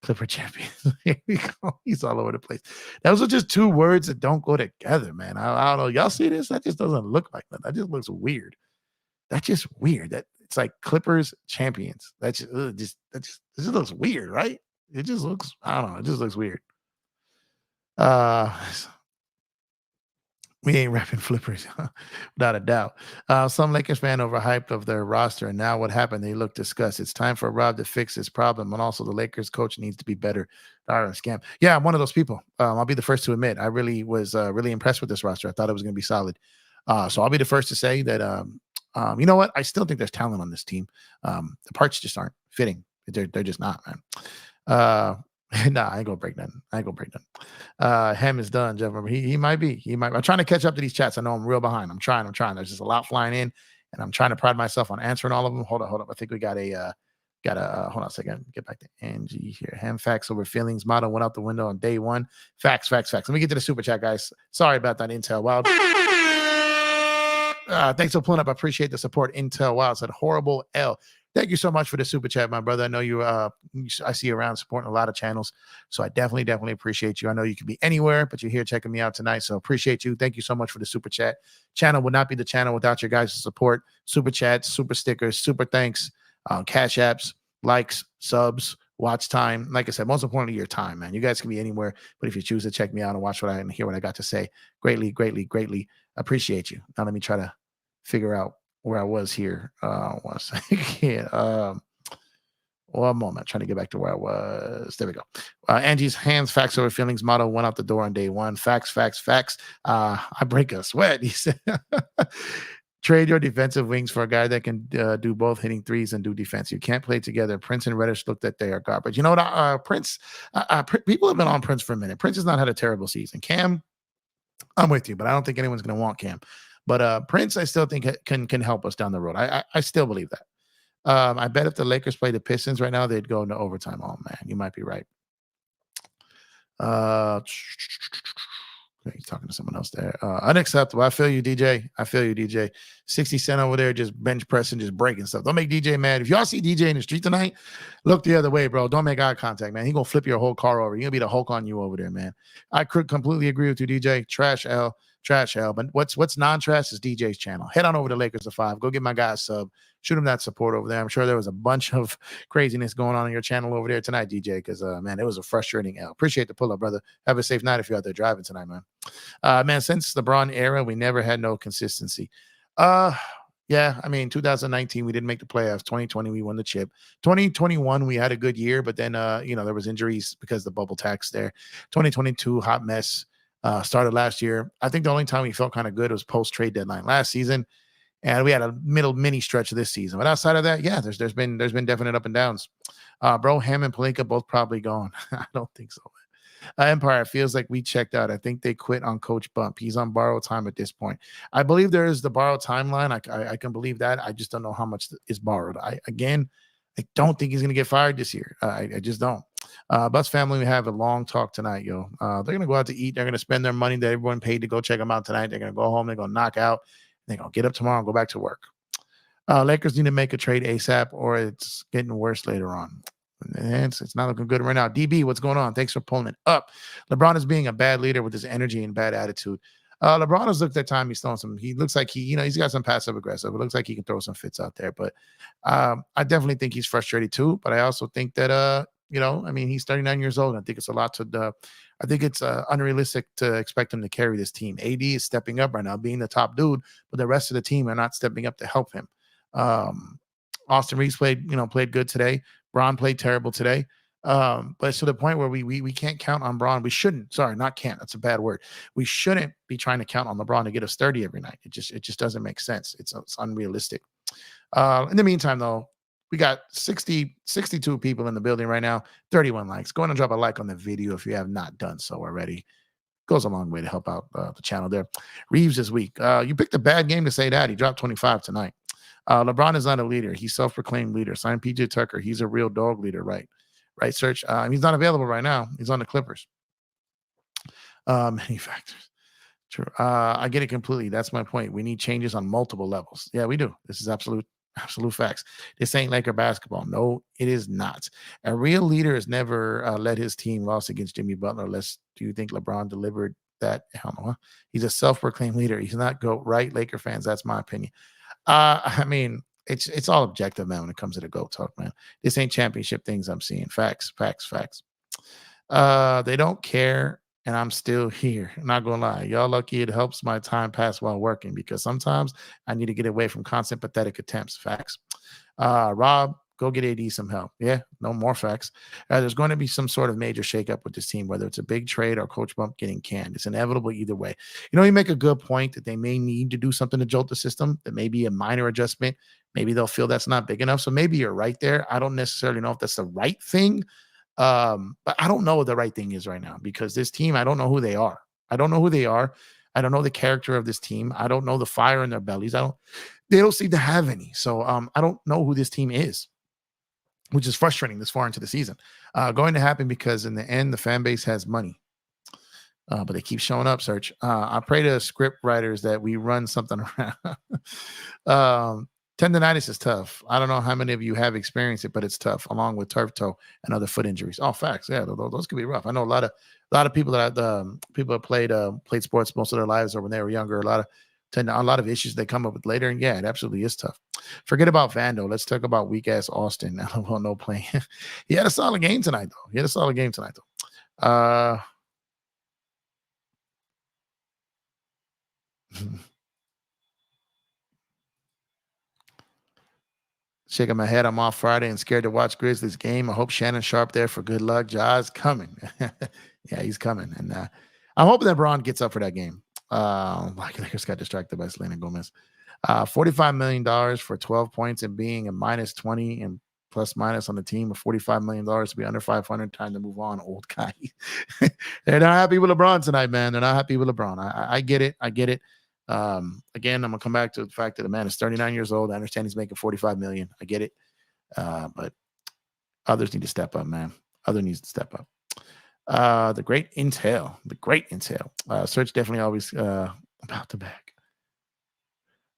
S1: Clipper champions. Here we go. He's all over the place. Those are just two words that don't go together, man. I don't know. Y'all see this? That just doesn't look like that. That just looks weird. That's just weird. That it's like Clippers champions. That's just this just looks weird, right? It just looks, I don't know. It just looks weird. We ain't rapping flippers, without a doubt. Some Lakers fan overhyped of their roster, and now what happened? They look disgusted. It's time for Rob to fix this problem, and also the Lakers coach needs to be better. Darvin Scam. Yeah, I'm one of those people. I'll be the first to admit I really was really impressed with this roster. I thought it was going to be solid. So I'll be the first to say that. You know what? I still think there's talent on this team. The parts just aren't fitting. They're just not, man. Uh, nah, I ain't gonna break nothing. I ain't gonna break nothing. Ham is done, Jeff. He might be. He might. I'm trying to catch up to these chats. I know I'm real behind. I'm trying. There's just a lot flying in, and I'm trying to pride myself on answering all of them. Hold up. I think we got a hold on a second. Get back to Angie here. Ham facts over feelings. Motto went out the window on day one. Facts. Let me get to the super chat, guys. Sorry about that, Intel Wild. Thanks for pulling up. I appreciate the support. Intel Wild said horrible L. Thank you so much for the super chat, my brother. I know you. I see you around supporting a lot of channels, so I definitely appreciate you. I know you can be anywhere, but you're here checking me out tonight, so appreciate you. Thank you so much for the super chat. Channel would not be the channel without your guys' support. Super chats, super stickers, super thanks, cash apps, likes, subs, watch time. Like I said, most importantly, your time, man. You guys can be anywhere, but if you choose to check me out and watch what I and hear what I got to say, greatly appreciate you. Now let me try to figure out where I was here. One second. One moment. Trying to get back to where I was. There we go. Angie's hands, facts over feelings motto went out the door on day one. Facts. I break a sweat. He said, trade your defensive wings for a guy that can do both hitting threes and do defense. You can't play together. Prince and Reddish looked at they are garbage. You know what? Prince, people have been on Prince for a minute. Prince has not had a terrible season. Cam, I'm with you, but I don't think anyone's going to want Cam. But Prince, I still think can help us down the road. I still believe that. I bet if the Lakers play the Pistons right now, they'd go into overtime. Oh man, you might be right. He's talking to someone else there. Unacceptable. I feel you, DJ. 60 Cent over there just bench pressing, just breaking stuff. Don't make DJ mad. If y'all see DJ in the street tonight, look the other way, bro. Don't make eye contact, man. He gonna flip your whole car over. He gonna be the Hulk on you over there, man. I could completely agree with you, DJ. Trash L. But what's non-trash is DJ's channel. Head on over to Lakers to 5. Go get my guy a sub. Shoot him that support over there. I'm sure there was a bunch of craziness going on your channel over there tonight, DJ, because, man, it was a frustrating L. Appreciate the pull-up, brother. Have a safe night if you're out there driving tonight, man. Man, since LeBron era, we never had no consistency. Yeah, I mean, 2019, we didn't make the playoffs. 2020, we won the chip. 2021, we had a good year, but then, there was injuries because of the bubble tax there. 2022, hot mess. Started last year. I think the only time we felt kind of good was post-trade deadline last season. And we had a middle mini stretch of this season. But outside of that, yeah, there's been definite up and downs. Bro, Ham and Pelinka both probably gone. I don't think so. Empire feels like we checked out. I think they quit on Coach Bump. He's on borrowed time at this point. I believe there is the borrowed timeline. I can believe that. I just don't know how much is borrowed. I don't think he's going to get fired this year. I just don't. Bus family, we have a long talk tonight, yo. They're going to go out to eat. They're going to spend their money that everyone paid to go check them out tonight. They're going to go home. They're going to knock out. They're going to get up tomorrow and go back to work. Lakers need to make a trade ASAP or it's getting worse later on. It's not looking good right now. DB, what's going on? Thanks for pulling it up. LeBron is being a bad leader with his energy and bad attitude. LeBron has looked at time. He's throwing some. He looks like he's got some passive aggressive. It looks like he can throw some fits out there. But I definitely think he's frustrated too. But I also think that he's 39 years old. And I think it's a lot to. I think it's unrealistic to expect him to carry this team. AD is stepping up right now, being the top dude, but the rest of the team are not stepping up to help him. Austin Reeves played good today. Braun played terrible today. But it's to the point where we can't count on Braun. We shouldn't. Sorry, not can't. That's a bad word. We shouldn't be trying to count on LeBron to get us 30 every night. It just doesn't make sense. It's unrealistic. In the meantime, though, we got 62 people in the building right now, 31 likes. Go ahead and drop a like on the video if you have not done so already. Goes a long way to help out the channel there. Reeves is weak. You picked a bad game to say that. He dropped 25 tonight. LeBron is not a leader. He's self-proclaimed leader. Sign PJ Tucker. He's a real dog leader, right? Right, Search. He's not available right now. He's on the Clippers. Many factors. True. I get it completely. That's my point. We need changes on multiple levels. Yeah, we do. This is absolute facts. This ain't Laker basketball. No, it is not. A real leader has never led his team lost against Jimmy Butler. Do you think LeBron delivered that? Hell no. He's a self-proclaimed leader. He's not GOAT, right? Laker fans, that's my opinion. I mean, it's all objective, man, when it comes to the GOAT talk, man. This ain't championship things I'm seeing. Facts. They don't care and I'm still here. I'm not gonna lie. Y'all lucky it helps my time pass while working because sometimes I need to get away from constant pathetic attempts. Facts. Rob, go get AD some help. Yeah, no more facts. There's going to be some sort of major shakeup with this team, whether it's a big trade or coach bump getting canned. It's inevitable either way. You make a good point that they may need to do something to jolt the system. That may be a minor adjustment. Maybe they'll feel that's not big enough. So maybe you're right there. I don't necessarily know if that's the right thing. But I don't know what the right thing is right now because this team, I don't know who they are. I don't know who they are. I don't know the character of this team. I don't know the fire in their bellies. They don't seem to have any. So I don't know who this team is, which is frustrating this far into the season. Going to happen because in the end, the fan base has money. But they keep showing up, Search. I pray to script writers that we run something around. Tendonitis is tough. I don't know how many of you have experienced it, but it's tough, along with turf toe and other foot injuries. Oh, facts. Yeah, those could be rough. I know a lot of people that people have played sports most of their lives or when they were younger. A lot of issues they come up with later. And yeah, it absolutely is tough. Forget about Vando. Let's talk about weak ass Austin. Well, no playing. He had a solid game tonight, though. Shaking my head. I'm off Friday and scared to watch Grizzlies game. I hope Shannon Sharp there for good luck. Ja's coming. Yeah, he's coming. And I'm hoping that Braun gets up for that game. Lakers got distracted by Selena Gomez. $45 million for 12 points and being a minus 20 and plus minus on the team of $45 million to be under 500. Time to move on, old guy. They're not happy with LeBron tonight, man. They're not happy with LeBron. I get it. Again, I'm gonna come back to the fact that the man is 39 years old. I understand he's making 45 million. I get it. But others need to step up, man. Others needs to step up. The great intel. Search definitely always about the back.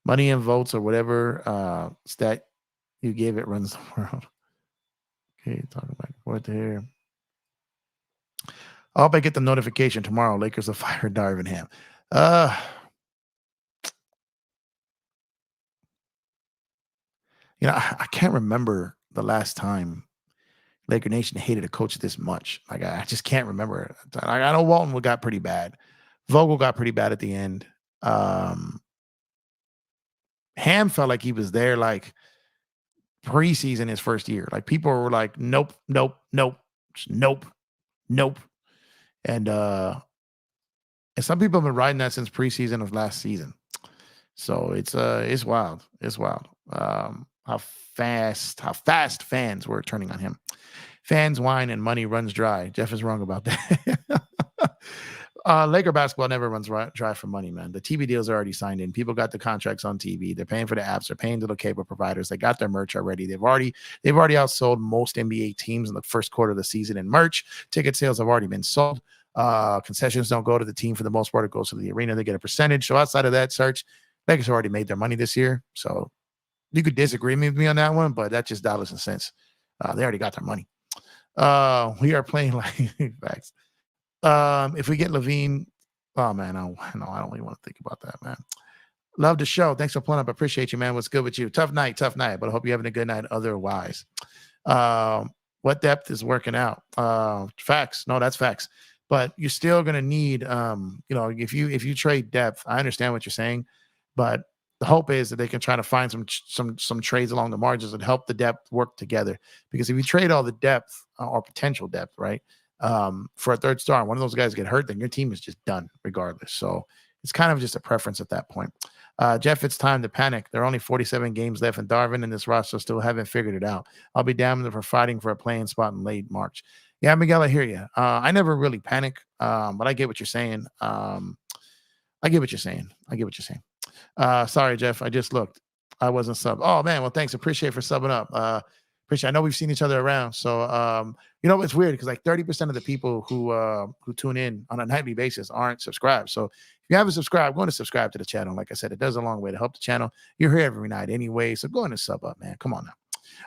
S1: Money and votes or whatever stat you gave it runs the world. Okay, talking back and forth here. I hope I get the notification tomorrow. Lakers will fire Darvin Ham. I can't remember the last time Laker Nation hated a coach this much. Like I just can't remember. I know Walton got pretty bad. Vogel got pretty bad at the end. Ham felt like he was there like preseason his first year. Like people were like, nope. And some people have been riding that since preseason of last season. So it's wild. It's wild. How fast fans were turning on him. Fans whine and money runs dry. Jeff is wrong about that. Laker basketball never runs dry for money, man. The TV deals are already signed in. People got the contracts on TV. They're paying for the apps. They're paying to the cable providers. They got their merch already. They've already outsold most NBA teams in the first quarter of the season in merch. Ticket sales have already been sold. Concessions don't go to the team for the most part. It goes to the arena. They get a percentage. So outside of that, Search, Lakers already made their money this year. So you could disagree with me on that one, but that's just dollars and cents. They already got their money. We are playing like facts. If we get Levine, oh man, I don't really want to think about that, man. Love the show. Thanks for pulling up. I appreciate you, man. What's good with you? Tough night, but I hope you're having a good night otherwise. What depth is working out? Facts. No, that's facts. But you're still gonna need if you trade depth, I understand what you're saying, but the hope is that they can try to find some trades along the margins and help the depth work together. Because if you trade all the depth or potential depth, right, for a third star, one of those guys get hurt, then your team is just done regardless. So it's kind of just a preference at that point. Jeff, it's time to panic. There are only 47 games left, and Darvin and this roster still haven't figured it out. I'll be damned for fighting for a playing spot in late March. Yeah, Miguel, I hear you. I never really panic, but I get what you're saying. Sorry, Jeff. I just looked. I wasn't sub. Oh man, well, thanks. Appreciate for subbing up. Appreciate. I know we've seen each other around. So it's weird because like 30% of the people who tune in on a nightly basis aren't subscribed. So if you haven't subscribed, go and subscribe to the channel. Like I said, it does a long way to help the channel. You're here every night anyway. So go and sub up, man. Come on now.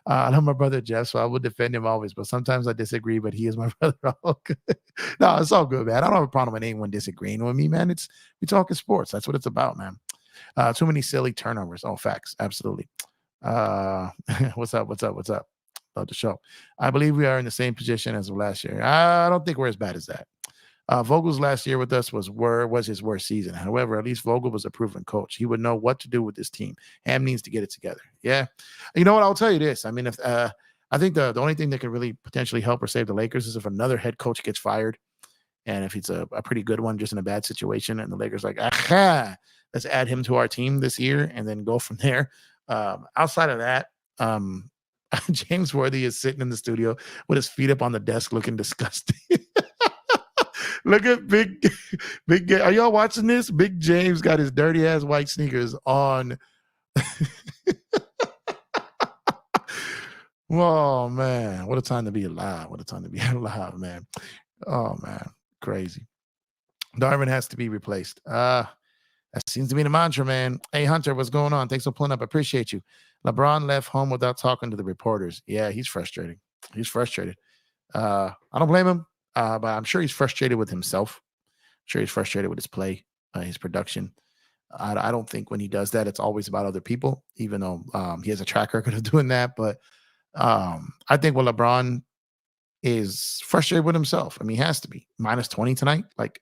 S1: I love my brother Jeff, so I will defend him always, but sometimes I disagree, but he is my brother. No, it's all good, man. I don't have a problem with anyone disagreeing with me, man. We talking sports. That's what it's about, man. Too many silly turnovers. Oh, facts. Absolutely. What's up? Love the show. I believe we are in the same position as last year. I don't think we're as bad as that. Vogel's last year with us was his worst season. However, at least Vogel was a proven coach. He would know what to do with this team. Ham needs to get it together. Yeah. You know what? I'll tell you this. I mean, if I think the only thing that could really potentially help or save the Lakers is if another head coach gets fired, and if it's a pretty good one, just in a bad situation, and the Lakers like, aha, let's add him to our team this year and then go from there. Outside of that, James Worthy is sitting in the studio with his feet up on the desk looking disgusting. Look at Big. Are y'all watching this? Big James got his dirty ass white sneakers on. Oh man, what a time to be alive! What a time to be alive, man. Oh man, crazy. Darvin has to be replaced. That seems to be the mantra, man. Hey Hunter, what's going on? Thanks for pulling up. I appreciate you. LeBron left home without talking to the reporters. Yeah, he's frustrating. He's frustrated. I don't blame him, but I'm sure he's frustrated with himself. I'm sure he's frustrated with his play, his production. I don't think when he does that, it's always about other people, even though he has a track record of doing that. But I think when LeBron is frustrated with himself, I mean, he has to be. Minus 20 tonight. Like,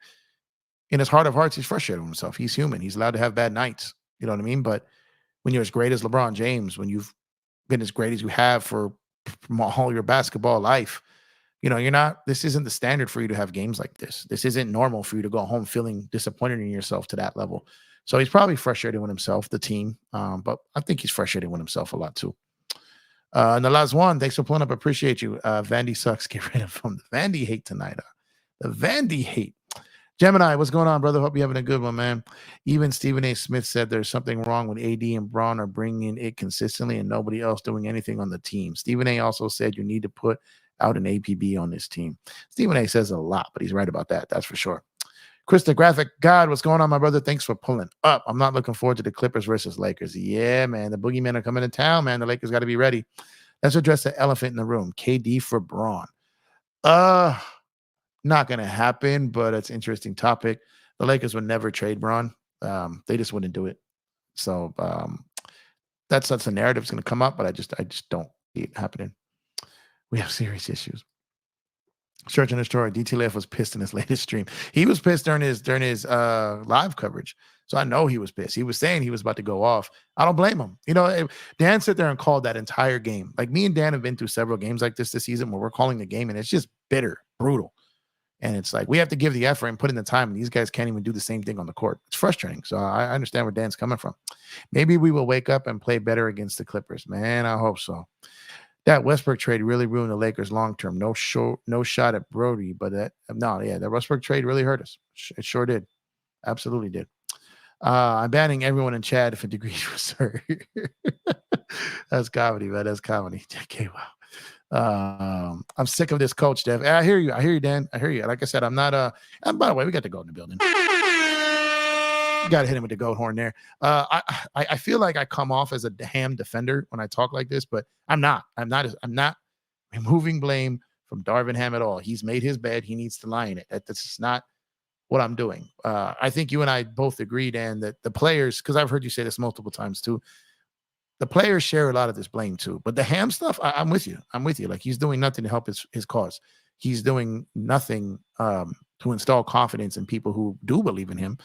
S1: in his heart of hearts, he's frustrated with himself. He's human. He's allowed to have bad nights. You know what I mean? But when you're as great as LeBron James, when you've been as great as you have for all your basketball life, you know, this isn't the standard for you to have games like this. This isn't normal for you to go home feeling disappointed in yourself to that level. So he's probably frustrated with himself, the team. But I think he's frustrated with himself a lot too. And the last one, thanks for pulling up. Appreciate you. Vandy sucks. Get rid of him. The Vandy hate tonight. The Vandy hate. Gemini, what's going on, brother? Hope you're having a good one, man. Even Stephen A. Smith said there's something wrong with AD and Braun are bringing it consistently and nobody else doing anything on the team. Stephen A. also said you need to put out an APB on this team. Stephen A. says a lot, but he's right about that. That's for sure. Chris the Graphic God, what's going on, my brother? Thanks for pulling up. I'm not looking forward to the Clippers versus Lakers. Yeah, man. The boogeymen are coming to town, man. The Lakers got to be ready. Let's address the elephant in the room. KD for Braun. Not going to happen, but it's an interesting topic. The Lakers would never trade Braun. They just wouldn't do it. So that's a narrative that's going to come up, but I just don't see it happening. We have serious issues. Search and Destroy. DTLF was pissed in his latest stream. He was pissed during his live coverage. So I know he was pissed. He was saying he was about to go off. I don't blame him. You know, Dan sat there and called that entire game. Like, me and Dan have been through several games like this season where we're calling the game and it's just bitter, brutal. And it's like, we have to give the effort and put in the time. And these guys can't even do the same thing on the court. It's frustrating. So I understand where Dan's coming from. Maybe we will wake up and play better against the Clippers. Man, I hope so. That Westbrook trade really ruined the Lakers long-term. No shot at Brody, but that Westbrook trade really hurt us. It sure did. Absolutely did. I'm banning everyone in chat if a degree was hurt. That's comedy, man. That's comedy. Okay, wow. I'm sick of this coach, Dev. I hear you, Dan. I hear you. Like I said, I'm not and by the way, we got the goat in the building. You gotta hit him with the goat horn there. I feel like I come off as a Ham defender when I talk like this, but I'm not removing blame from Darvin Ham at all. He's made his bed, he needs to lie in it. That's just not what I'm doing. I think you and I both agree, Dan, that the players, because I've heard you say this multiple times too, the players share a lot of this blame too. But the Ham stuff, I'm with you. I'm with you. Like, he's doing nothing to help his cause. He's doing nothing to install confidence in people who do believe in him.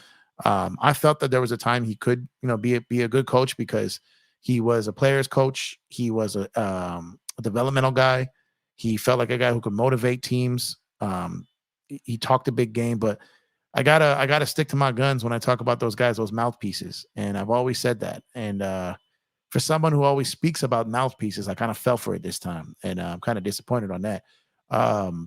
S1: I felt that there was a time he could, be a good coach because he was a player's coach. He was a developmental guy. He felt like a guy who could motivate teams. He talked a big game, but I gotta stick to my guns when I talk about those guys, those mouthpieces. And I've always said that. And for someone who always speaks about mouthpieces, I kind of fell for it this time. And I'm kind of disappointed on that.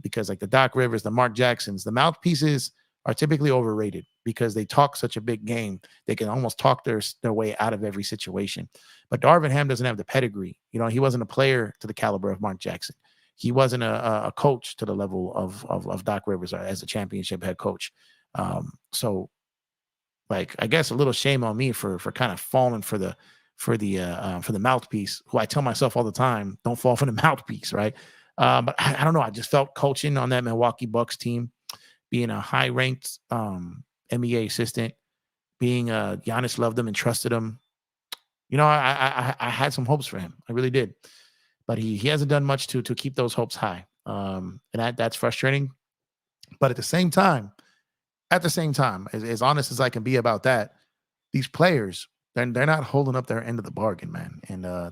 S1: Because like the Doc Rivers, the Mark Jacksons, the mouthpieces are typically overrated because they talk such a big game. They can almost talk their way out of every situation. But Darvin Ham doesn't have the pedigree. He wasn't a player to the caliber of Mark Jackson. He wasn't a coach to the level of Doc Rivers as a championship head coach. So like, I guess a little shame on me for kind of falling for the mouthpiece, who I tell myself all the time, don't fall for the mouthpiece, right? But I don't know. I just felt coaching on that Milwaukee Bucks team, being a high-ranked NBA assistant, being Giannis loved him and trusted him. I had some hopes for him. I really did. But he hasn't done much to keep those hopes high. And that's frustrating. But at the same time, as honest as I can be about that, these players, they're not holding up their end of the bargain, man. And I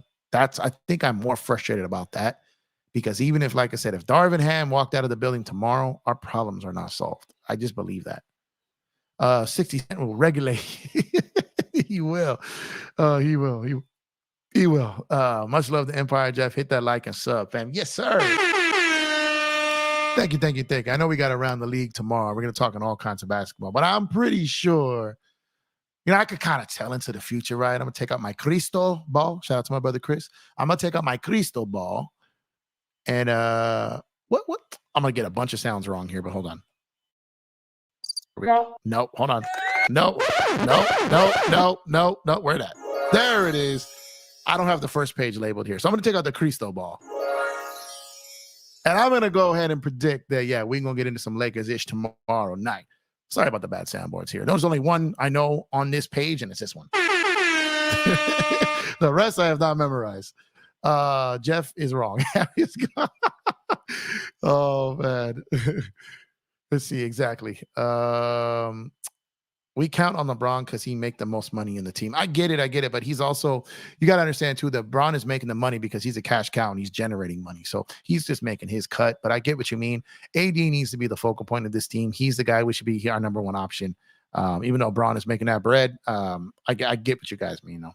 S1: think I'm more frustrated about that because even if, like I said, if Darvin Ham walked out of the building tomorrow, our problems are not solved. I just believe that. 60 Cent will regulate. He will. He will. He will. Much love to Empire, Jeff. Hit that like and sub, fam. Yes, sir. Thank you, thank you, thank you. I know we got around the league tomorrow. We're going to talk on all kinds of basketball, but I'm pretty sure, I could kind of tell into the future, right? I'm going to take out my crystal ball. Shout out to my brother Chris. I'm going to take out my crystal ball and what? I'm going to get a bunch of sounds wrong here, but hold on. Nope, hold on. Nope. Where that? There it is. I don't have the first page labeled here. So I'm going to take out the crystal ball. And I'm going to go ahead and predict that, yeah, we're going to get into some Lakers-ish tomorrow night. Sorry about the bad soundboards here. There's only one I know on this page, and it's this one. The rest I have not memorized. Jeff is wrong. Oh, man. Let's see exactly. We count on LeBron because he make the most money in the team. I get it. But he's also, you got to understand too, that LeBron is making the money because he's a cash cow and he's generating money. So he's just making his cut. But I get what you mean. AD needs to be the focal point of this team. He's the guy we should be our number one option. Even though LeBron is making that bread, I get what you guys mean though.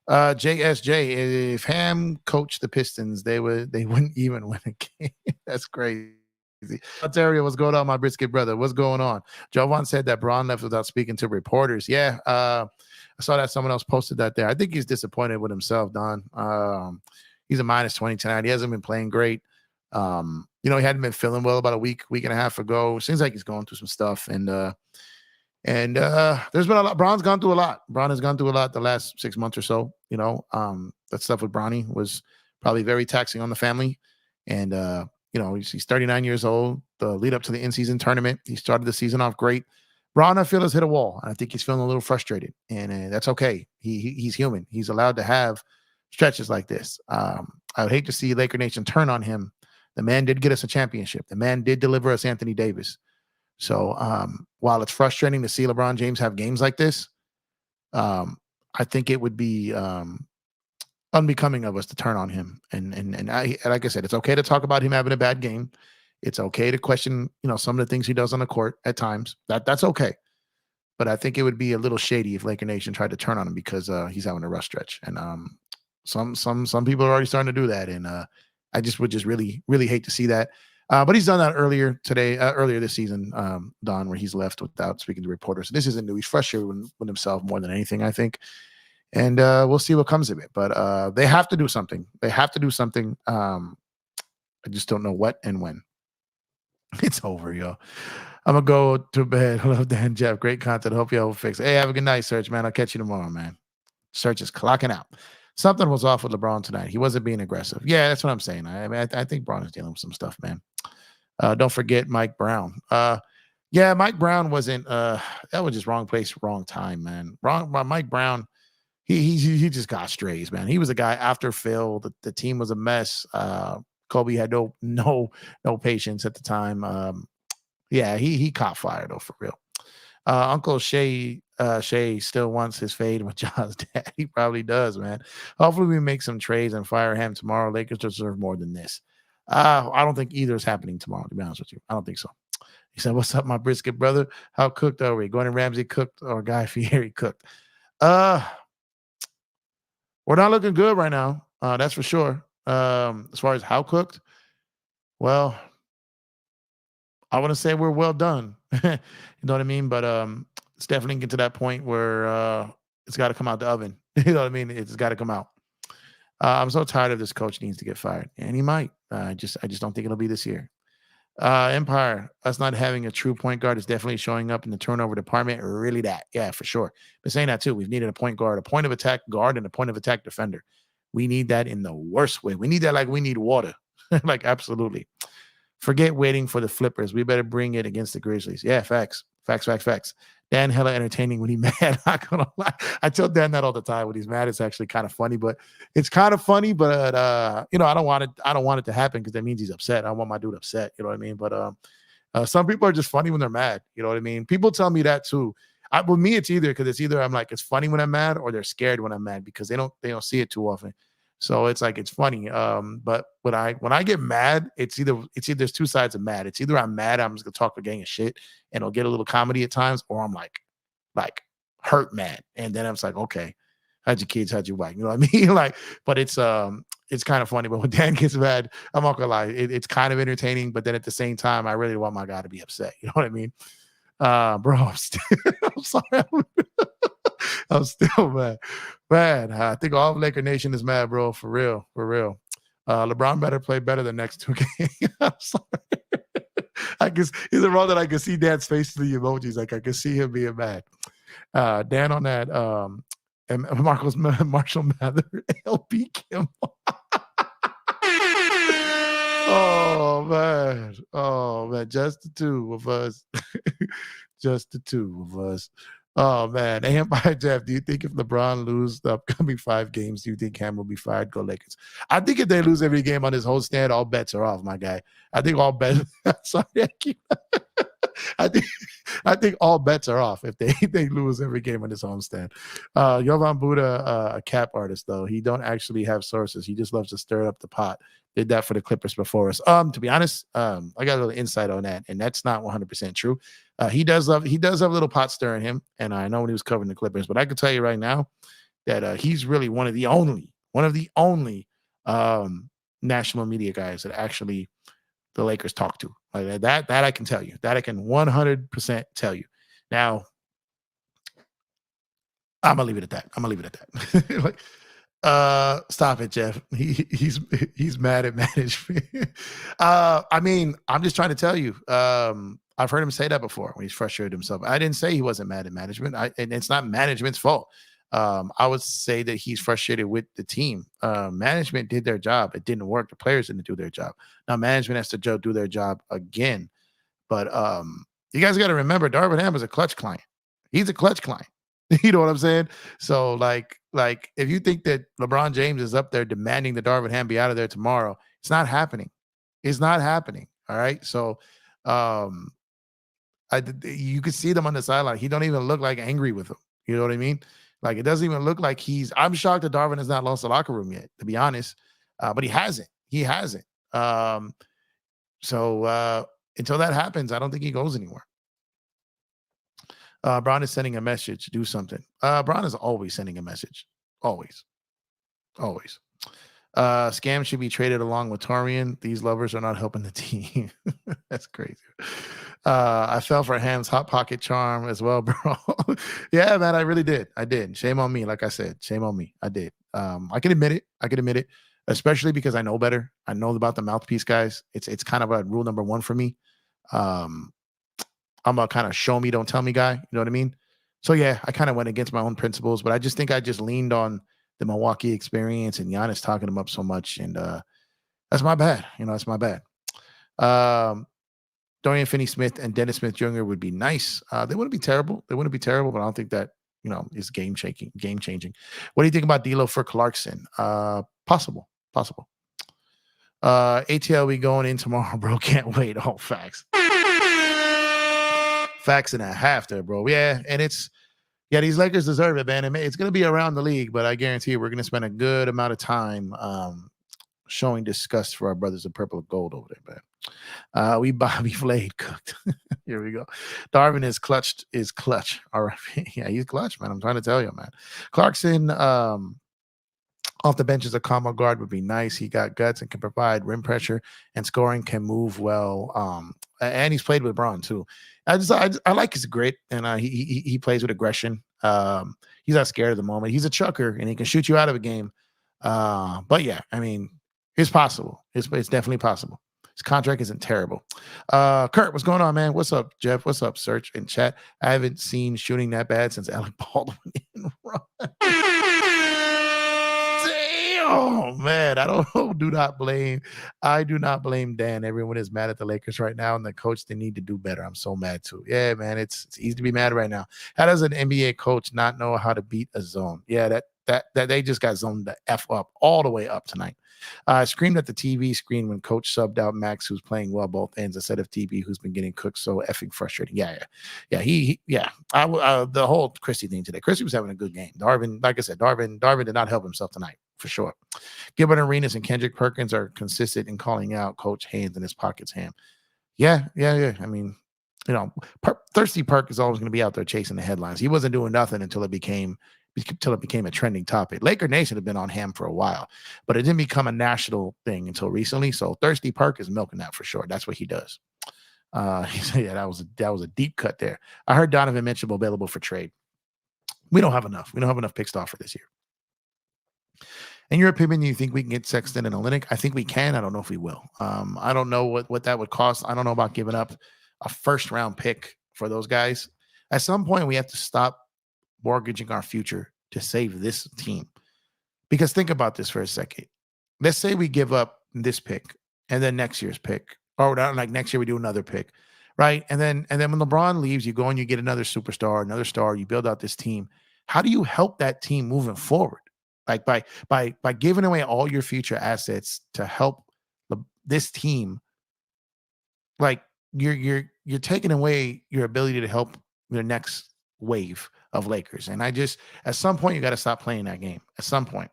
S1: JSJ, if Ham coached the Pistons, they wouldn't even win a game. That's crazy. Ontario, what's going on, my brisket brother? What's going on? Jovan said that Braun left without speaking to reporters. Yeah, I saw that someone else posted that there. I think he's disappointed with himself, Don. He's a -20 tonight. He hasn't been playing great. He hadn't been feeling well about a week and a half ago. Seems like he's going through some stuff. And there's been a lot. Braun's gone through a lot. Braun has gone through a lot the last 6 months or so. That stuff with Bronny was probably very taxing on the family. And he's 39 years old. The lead up to the in-season tournament, he started the season off great. Braun, I feel, has hit a wall. I think he's feeling a little frustrated, and that's okay. He's human. He's allowed to have stretches like this. I would hate to see Laker Nation turn on him. The man did get us a championship. The man did deliver us Anthony Davis. So while it's frustrating to see LeBron James have games like this, I think it would be unbecoming of us to turn on him. And like I said, it's okay to talk about him having a bad game. It's okay to question, some of the things he does on the court at times. That's okay. But I think it would be a little shady if Laker Nation tried to turn on him because he's having a rough stretch. And some people are already starting to do that. And I would really, really hate to see that. But he's done that earlier this season, Don, where he's left without speaking to reporters. So this isn't new. He's frustrated with himself more than anything, I think. And we'll see what comes of it. But they have to do something. I just don't know what and when. It's over, yo. I'm going to go to bed. I love Dan Jeff. Great content. Hope y'all will fix it. Hey, have a good night, Serge, man. I'll catch you tomorrow, man. Serge is clocking out. Something was off with LeBron tonight. He wasn't being aggressive. Yeah, that's what I'm saying. I think Braun is dealing with some stuff, man. Don't forget Mike Brown. Yeah, Mike Brown wasn't that was just wrong place, wrong time, man. Mike Brown. He just got strays, man. He was a guy after Phil. The team was a mess. Kobe had no patience at the time. Yeah, he caught fire though, for real. Uncle Shay still wants his fade with John's dad. He probably does, man. Hopefully we make some trades and fire him tomorrow. Lakers deserve more than this. I don't think either is happening tomorrow, to be honest with you. I don't think so. He said, "What's up, my brisket brother? How cooked are we? Gordon Ramsay cooked or Guy Fieri cooked?" We're not looking good right now. That's for sure. As far as how cooked, well, I want to say we're well done. You know what I mean? But it's definitely getting to that point where it's got to come out the oven. You know what I mean? It's got to come out. I'm so tired of this coach needs to get fired, and he might. I just don't think it'll be this year. Empire, us not having a true point guard is definitely showing up in the turnover department. Really that. Yeah, for sure. But saying that too, we've needed a point guard, a point of attack guard, and a point of attack defender. We need that in the worst way. We need that like we need water. Like, absolutely. Forget waiting for the flippers. We better bring it against the Grizzlies. Yeah, facts. Dan hella entertaining when he's mad. Not gonna lie. I tell Dan that all the time. When he's mad, it's actually kind of funny. But it's kind of funny. But I don't want it to happen because that means he's upset. I want my dude upset. You know what I mean? But Some people are just funny when they're mad. You know what I mean? People tell me that too. With me, it's either I'm like it's funny when I'm mad or they're scared when I'm mad because they don't see it too often. So it's like it's funny. But when I get mad, it's either there's two sides of mad. It's either I'm mad, I'm just gonna talk a gang of shit and it'll get a little comedy at times, or I'm like hurt mad. And then I'm just like, okay, how'd your kids, how'd your wife? You know what I mean? Like, but it's kind of funny. But when Dan gets mad, I'm not gonna lie, it's kind of entertaining, but then at the same time, I really want my guy to be upset. You know what I mean? Bro, I'm sorry. I'm still mad. Man, I think all of Laker Nation is mad, bro. For real. For real. LeBron better play better the next two games. I'm sorry. I guess is it wrong that I can see Dan's face through the emojis? Like I can see him being mad. Dan on that. And Marshall Mather, LP Kim. Oh man, just the two of us. Just the two of us. Oh man, and by Jeff, do you think if LeBron loses the upcoming 5 games, do you think Ham will be fired? Go Lakers. I think if they lose every game on this whole stand, all bets are off, my guy. I think all bets. Sorry, I think all bets are off if they lose every game on this homestand. Jovan Buddha, a cap artist though, he don't actually have sources. He just loves to stir up the pot. Did that for the Clippers before us. To be honest, I got a little insight on that, and that's not 100% true. He does have a little pot stir in him, and I know when he was covering the Clippers, but I can tell you right now that he's really one of the only national media guys that actually the Lakers talk to. Like that I can tell you. That I can 100% tell you. Now, I'm gonna leave it at that. Like, stop it, Jeff. He's mad at management. I mean, I'm just trying to tell you. I've heard him say that before when he's frustrated himself. I didn't say he wasn't mad at management. And it's not management's fault. I would say that he's frustrated with the team. Management did their job. It didn't work. The players didn't do their job. Now management has to do their job again. But you guys got to remember, Darvin Ham is a clutch client. He's a clutch client. You know what I'm saying? So like if you think that LeBron James is up there demanding that Darvin Ham be out of there tomorrow, it's not happening. It's not happening. All right. So you could see them on the sideline. He don't even look like angry with them. You know what I mean? Like it doesn't even look like I'm shocked that Darvin has not lost the locker room yet, to be honest. But he hasn't. So until that happens, I don't think he goes anywhere. Bron is sending a message. Do something. Bron is always sending a message. Always. Scam should be traded along with Torian. These lovers are not helping the team. That's crazy. I fell for Ham's hot pocket charm as well, bro. Yeah, man, I really did. I did. Shame on me. Like I said, shame on me. I did. I can admit it. Especially because I know better. I know about the mouthpiece guys. It's kind of a rule number 1 for me. I'm a kind of show me, don't tell me guy. You know what I mean? So yeah, I kind of went against my own principles, but I just think I just leaned on the Milwaukee experience and Giannis talking him up so much. And that's my bad. That's my bad. Dorian Finney-Smith and Dennis Smith Jr. would be nice. They wouldn't be terrible. But I don't think that, is game changing. What do you think about D'Lo for Clarkson? Possible. ATL, we going in tomorrow, bro. Can't wait. Oh, facts. Facts and a half there, bro. Yeah, and these Lakers deserve it, man. It's going to be around the league, but I guarantee you we're going to spend a good amount of time showing disgust for our brothers in purple and gold over there, man. We Bobby Flade cooked. Here we go. Darvin is clutch. All right. Yeah, he's clutch, man. I'm trying to tell you, man. Clarkson, off the bench as a combo guard would be nice. He got guts and can provide rim pressure and scoring, can move well. And he's played with Braun too. I like his grit, and he plays with aggression. He's not scared of the moment. He's a chucker, and he can shoot you out of a game. But yeah, I mean, it's possible. It's definitely possible. His contract isn't terrible. Kurt, what's going on, man? What's up, Jeff? What's up, Search in chat? I haven't seen shooting that bad since Alec Baldwin in run. Oh man, I do not blame Dan. Everyone is mad at the Lakers right now, and the coach, they need to do better. I'm so mad too. Yeah, man, it's easy to be mad right now. How does an NBA coach not know how to beat a zone? Yeah, that they just got zoned the F up all the way up tonight. Screamed at the TV screen when coach subbed out Max, who's playing well both ends, instead of TB, who's been getting cooked. So effing frustrating. Yeah. The whole Christie thing today. Christie was having a good game. Darvin, like I said, Darvin did not help himself tonight for sure. Gilbert Arenas and Kendrick Perkins are consistent in calling out Coach hands in his pockets. Ham. Yeah. I mean, Thirsty Perk is always going to be out there chasing the headlines. He wasn't doing nothing until it became a trending topic. Laker Nation had been on Ham for a while, but it didn't become a national thing until recently. So Thirsty Perk is milking that for sure. That's what he does. Yeah, that was a deep cut there. I heard Donovan mention available for trade. We don't have enough. We don't have enough pick offer this year. In your opinion, do you think we can get Sexton and Olynyk? I think we can. I don't know if we will. I don't know what that would cost. I don't know about giving up a first-round pick for those guys. At some point, we have to stop mortgaging our future to save this team. Because think about this for a second. Let's say we give up this pick and then next year's pick. Or like next year we do another pick, right? And then when LeBron leaves, you go and you get another superstar, another star, you build out this team. How do you help that team moving forward? Like by giving away all your future assets to help this team, like you're taking away your ability to help your next wave of Lakers. And at some point, you got to stop playing that game. At some point.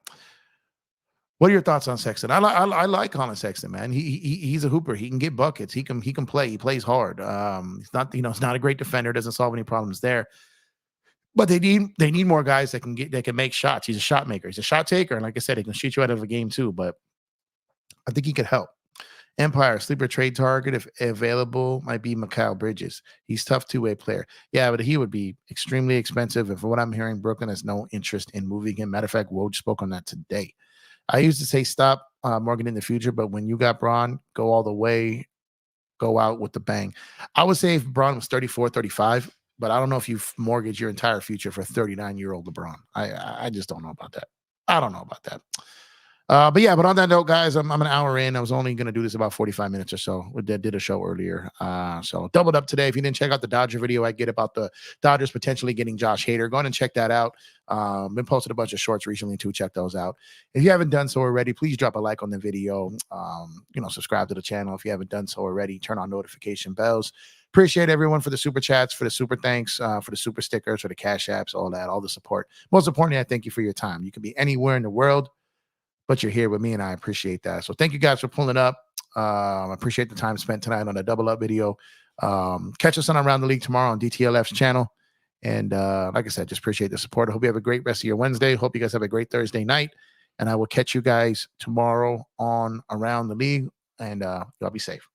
S1: What are your thoughts on Sexton? I like Colin Sexton, man. He's a hooper. He can get buckets. He can play. He plays hard. He's not, he's not a great defender. Doesn't solve any problems there. But they need more guys that can make shots. He's a shot maker. He's a shot taker. And like I said, he can shoot you out of a game too. But I think he could help. Empire, sleeper trade target, if available, might be Mikal Bridges. He's tough two-way player. Yeah, but he would be extremely expensive. And for what I'm hearing, Brooklyn has no interest in moving him. Matter of fact, Woj spoke on that today. I used to say stop Morgan in the future, but when you got Braun, go all the way, go out with the bang. I would say if Braun was 34, 35, but I don't know if you mortgage your entire future for 39-year-old LeBron. I just don't know about that. I don't know about that. But on that note, guys, I'm an hour in. I was only going to do this about 45 minutes or so. We did a show earlier. So doubled up today. If you didn't check out the Dodger video I get about the Dodgers potentially getting Josh Hader, go on and check that out. Been posted a bunch of shorts recently too. Check those out. If you haven't done so already, please drop a like on the video. Subscribe to the channel. If you haven't done so already, turn on notification bells. Appreciate everyone for the super chats, for the super thanks, for the super stickers, for the cash apps, all that, all the support. Most importantly, I thank you for your time. You could be anywhere in the world, but you're here with me, and I appreciate that. So thank you guys for pulling up. I appreciate the time spent tonight on the double up video. Catch us on Around the League tomorrow on DTLF's channel. And like I said, just appreciate the support. I hope you have a great rest of your Wednesday. Hope you guys have a great Thursday night. And I will catch you guys tomorrow on Around the League. And y'all be safe.